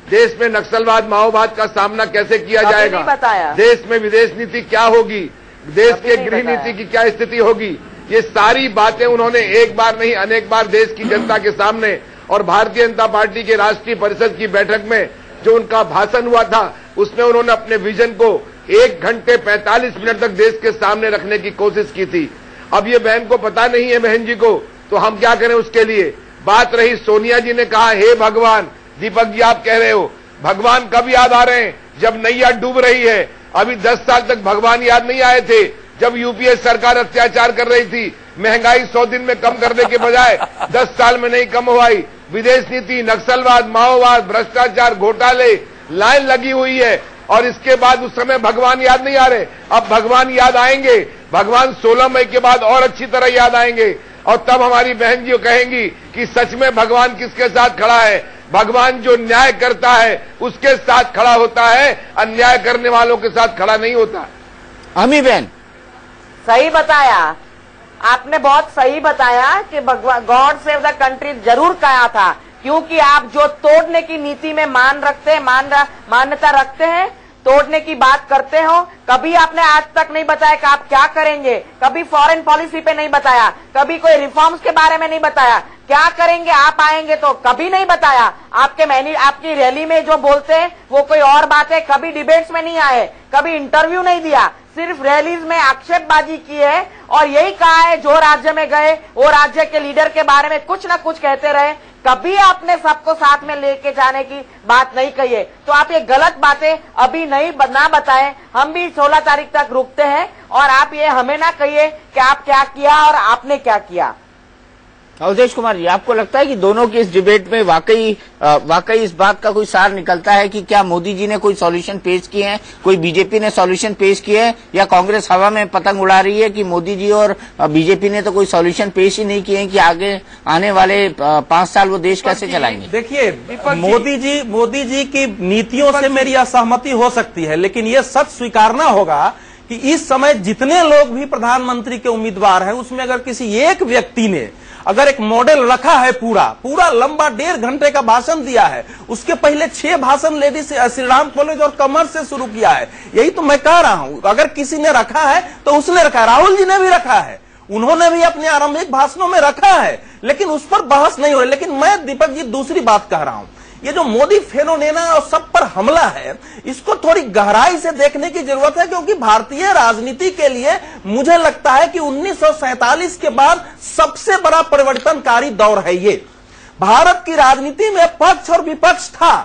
देश में नक्सलवाद माओवाद का सामना कैसे किया जाएगा, देश में विदेश नीति क्या होगी, देश के गृह नीति की क्या स्थिति होगी, ये सारी बातें उन्होंने एक बार नहीं अनेक बार देश की जनता के सामने और भारतीय जनता पार्टी के राष्ट्रीय परिषद की बैठक में जो उनका भाषण हुआ था उसमें उन्होंने अपने विजन को 1 घंटे 45 मिनट तक देश के सामने रखने की कोशिश की थी। अब ये बहन को पता नहीं है, बहन जी को, तो हम क्या करें उसके लिए। बात रही सोनिया जी ने कहा हे भगवान, दीपक जी आप कह रहे हो भगवान कब याद आ रहे हैं, जब नैया डूब रही है। अभी 10 साल तक भगवान याद नहीं आए थे, जब यूपीए सरकार अत्याचार कर रही थी, महंगाई 100 दिन में कम करने के बजाय 10 साल में नहीं कम हुई, विदेश नीति, नक्सलवाद, माओवाद, भ्रष्टाचार, घोटाले, लाइन लगी हुई है। और इसके बाद उस समय भगवान याद नहीं आ रहे, अब भगवान याद आएंगे। भगवान 16 मई के बाद और अच्छी तरह याद आएंगे और तब हमारी बहन जी कहेंगी कि सच में भगवान किसके साथ खड़ा है। भगवान जो न्याय करता है उसके साथ खड़ा होता है, अन्याय करने वालों के साथ खड़ा नहीं होता। अमी बहन सही बताया आपने, बहुत सही बताया कि भगवान गॉड सेव द कंट्री जरूर कहा था, क्योंकि आप जो तोड़ने की नीति में मान्यता रखते हैं, तोड़ने की बात करते हो, कभी आपने आज तक नहीं बताया कि आप क्या करेंगे, कभी फॉरेन पॉलिसी पे नहीं बताया, कभी कोई रिफॉर्म्स के बारे में नहीं बताया, क्या करेंगे आप आएंगे तो कभी नहीं बताया। आपकी रैली में जो बोलते हैं वो कोई और बात है, कभी डिबेट्स में नहीं आए, कभी इंटरव्यू नहीं दिया, सिर्फ रैलीज में आक्षेपबाजी की है और यही कहा है जो राज्य में गए वो राज्य के लीडर के बारे में कुछ न कुछ कहते रहे, कभी आपने सबको साथ में लेके जाने की बात नहीं कही है। तो आप ये गलत बातें अभी नहीं ना बताएं, हम भी 16 तारीख तक रुकते हैं और आप ये हमें ना कहिए कि आप क्या किया और आपने क्या किया। अवधेश कुमार जी, आपको लगता है कि दोनों की इस डिबेट में वाकई इस बात का कोई सार निकलता है कि क्या मोदी जी ने कोई सॉल्यूशन पेश किए हैं, कोई बीजेपी ने सॉल्यूशन पेश किए हैं, या कांग्रेस हवा में पतंग उड़ा रही है कि मोदी जी और बीजेपी ने तो कोई सॉल्यूशन पेश ही नहीं किए हैं कि आगे आने वाले 5 साल वो देश कैसे चलाएंगे? देखिए, मोदी जी की नीतियों से मेरी असहमति हो सकती है, लेकिन ये सच स्वीकारना होगा कि इस समय जितने लोग भी प्रधानमंत्री के उम्मीदवार हैं उसमें अगर किसी एक व्यक्ति ने अगर एक मॉडल रखा है, पूरा लंबा 1.5 घंटे का भाषण दिया है, उसके पहले 6 भाषण लेडीज श्री राम कॉलेज और कॉमर्स से शुरू किया है, यही तो मैं कह रहा हूं। अगर किसी ने रखा है तो उसने रखा है, राहुल जी ने भी रखा है, उन्होंने भी अपने आरंभिक भाषणों में रखा है, लेकिन उस पर बहस नहीं हो रही। लेकिन मैं दीपक जी दूसरी बात कह रहा हूं, ये जो मोदी फेनोमेना और सब पर हमला है, इसको थोड़ी गहराई से देखने की जरूरत है, क्योंकि भारतीय राजनीति के लिए मुझे लगता है कि 1947 के बाद सबसे बड़ा परिवर्तनकारी दौर है ये। भारत की राजनीति में पक्ष और विपक्ष था,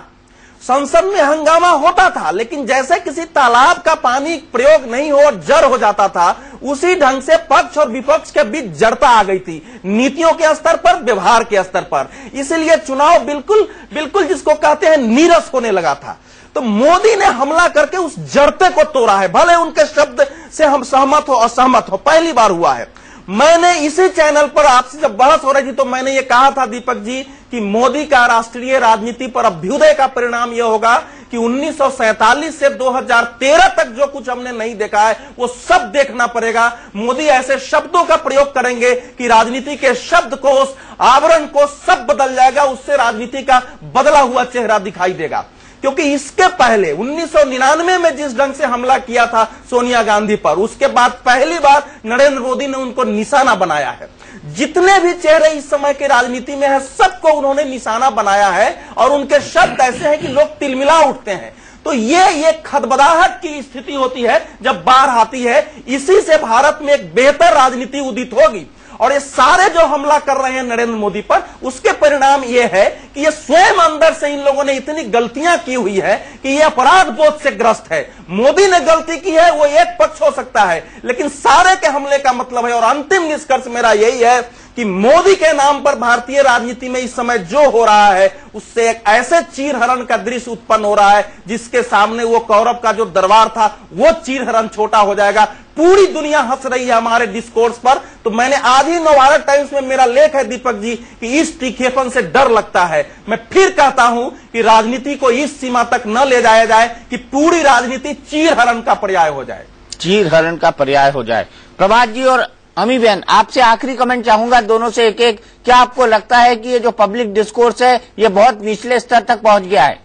संसद में हंगामा होता था, लेकिन जैसे किसी तालाब का पानी प्रयोग नहीं हो और जड़ हो जाता था, उसी ढंग से पक्ष और विपक्ष के बीच जड़ता आ गई थी, नीतियों के स्तर पर, व्यवहार के स्तर पर। इसलिए चुनाव बिल्कुल जिसको कहते हैं नीरस होने लगा था। तो मोदी ने हमला करके उस जड़ते को तोड़ा है, भले उनके शब्द से हम सहमत हो असहमत हो, पहली बार हुआ है। मैंने इसी चैनल पर आपसे जब बहस हो रही थी तो मैंने ये कहा था दीपक जी कि मोदी का राष्ट्रीय राजनीति पर अभ्युदय का परिणाम यह होगा कि 1947 से 2013 तक जो कुछ हमने नहीं देखा है वो सब देखना पड़ेगा। मोदी ऐसे शब्दों का प्रयोग करेंगे कि राजनीति के शब्दकोश, आवरण को सब बदल जाएगा, उससे राजनीति का बदला हुआ चेहरा दिखाई देगा। क्योंकि इसके पहले 1999 में जिस ढंग से हमला किया था सोनिया गांधी पर, उसके बाद पहली बार नरेंद्र मोदी ने उनको निशाना बनाया है। जितने भी चेहरे इस समय के राजनीति में है सबको उन्होंने निशाना बनाया है और उनके शब्द ऐसे हैं कि लोग तिलमिला उठते हैं। तो ये खदबदाहट की स्थिति होती है जब बाढ़ आती है। इसी से भारत में एक बेहतर राजनीति उदित होगी। और ये सारे जो हमला कर रहे हैं नरेंद्र मोदी पर, उसके परिणाम ये है कि ये स्वयं अंदर से इन लोगों ने इतनी गलतियां की हुई है कि ये अपराध बोध से ग्रस्त है। मोदी ने गलती की है वो एक पक्ष हो सकता है, लेकिन सारे के हमले का मतलब है, और अंतिम निष्कर्ष मेरा यही है कि मोदी के नाम पर भारतीय राजनीति में इस समय जो हो रहा है उससे एक ऐसे चीरहरण का दृश्य उत्पन्न हो रहा है जिसके सामने वो कौरव का जो दरबार था वो चीरहरण छोटा हो जाएगा। पूरी दुनिया हंस रही है हमारे डिस्कोर्स पर। तो मैंने आज ही नवभारत टाइम्स में मेरा लेख है दीपक जी कि इस तीखेपन से डर लगता है। मैं फिर कहता हूं कि राजनीति को इस सीमा तक न ले जाया जाए कि पूरी राजनीति चीरहरण का पर्याय हो जाए, चीरहरण का पर्याय हो जाए। प्रभात जी और अमी बहन, आपसे आखिरी कमेंट चाहूंगा, दोनों से एक एक। क्या आपको लगता है कि ये जो पब्लिक डिस्कोर्स है ये बहुत निचले स्तर तक पहुंच गया है?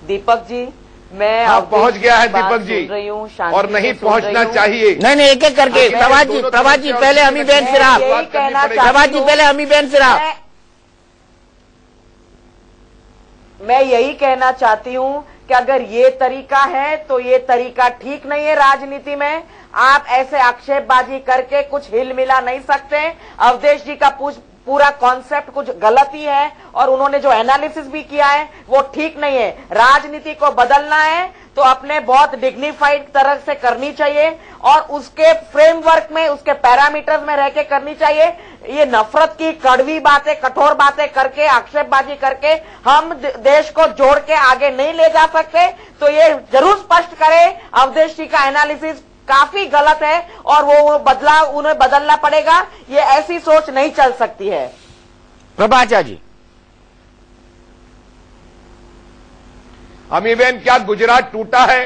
दीपक जी, मैं पहुंच गया है दीपक जी, और नहीं पहुंचना चाहिए। नहीं, एक एक करके। प्रभात जी पहले अमी बहन फिर आप। प्रभात जी पहले अमी बहन फिर आप। मैं यही कहना चाहती हूं कि अगर ये तरीका है तो ये तरीका ठीक नहीं है। राजनीति में आप ऐसे आक्षेपबाजी करके कुछ हिल मिला नहीं सकते। अवधेश जी का पूरा कॉन्सेप्ट कुछ गलत ही है और उन्होंने जो एनालिसिस भी किया है वो ठीक नहीं है। राजनीति को बदलना है तो अपने बहुत डिग्निफाइड तरह से करनी चाहिए और उसके फ्रेमवर्क में, उसके पैरामीटर्स में रह के करनी चाहिए। ये नफरत की कड़वी बातें, कठोर बातें करके, आक्षेपबाजी करके हम देश को जोड़ के आगे नहीं ले जा सकते। तो ये जरूर स्पष्ट करें अवधेश जी का एनालिसिस काफी गलत है और वो बदलाव उन्हें बदलना पड़ेगा। ये ऐसी सोच नहीं चल सकती है। प्रभाचा जी। अमीबेन, क्या गुजरात टूटा है?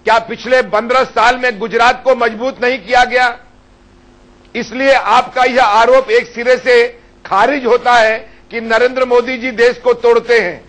क्या पिछले 15 साल में गुजरात को मजबूत नहीं किया गया? इसलिए आपका यह आरोप एक सिरे से खारिज होता है कि नरेंद्र मोदी जी देश को तोड़ते हैं।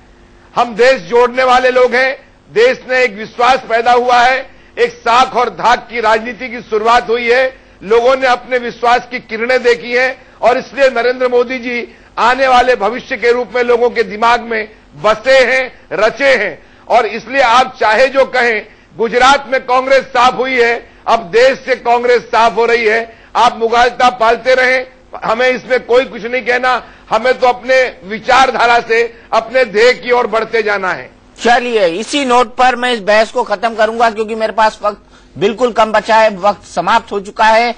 हम देश जोड़ने वाले लोग हैं। देश में एक विश्वास पैदा हुआ है, एक साख और धाक की राजनीति की शुरुआत हुई है। लोगों ने अपने विश्वास की किरणें देखी हैं और इसलिए नरेंद्र मोदी जी आने वाले भविष्य के रूप में लोगों के दिमाग में बसे हैं, रचे हैं। और इसलिए आप चाहे जो कहें, गुजरात में कांग्रेस साफ हुई है, अब देश से कांग्रेस साफ हो रही है। आप मुगालता पालते रहें, हमें इसमें कोई कुछ नहीं कहना। हमें तो अपने विचारधारा से अपने ध्येय की ओर बढ़ते जाना है। चलिए, इसी नोट पर मैं इस बहस को खत्म करूंगा क्योंकि मेरे पास वक्त बिल्कुल कम बचा है, वक्त समाप्त हो चुका है।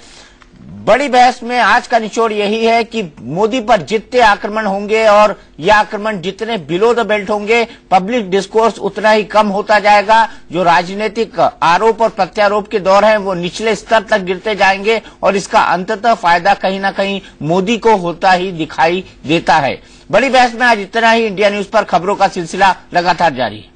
बड़ी बहस में आज का निचोड़ यही है कि मोदी पर जितने आक्रमण होंगे और ये आक्रमण जितने बिलो द बेल्ट होंगे, पब्लिक डिस्कोर्स उतना ही कम होता जाएगा। जो राजनीतिक आरोप और प्रत्यारोप के दौर हैं वो निचले स्तर तक गिरते जाएंगे और इसका अंततः फायदा कहीं ना कहीं मोदी को होता ही दिखाई देता है। बड़ी बहस में आज इतना ही। इंडिया न्यूज पर खबरों का सिलसिला लगातार जारी है।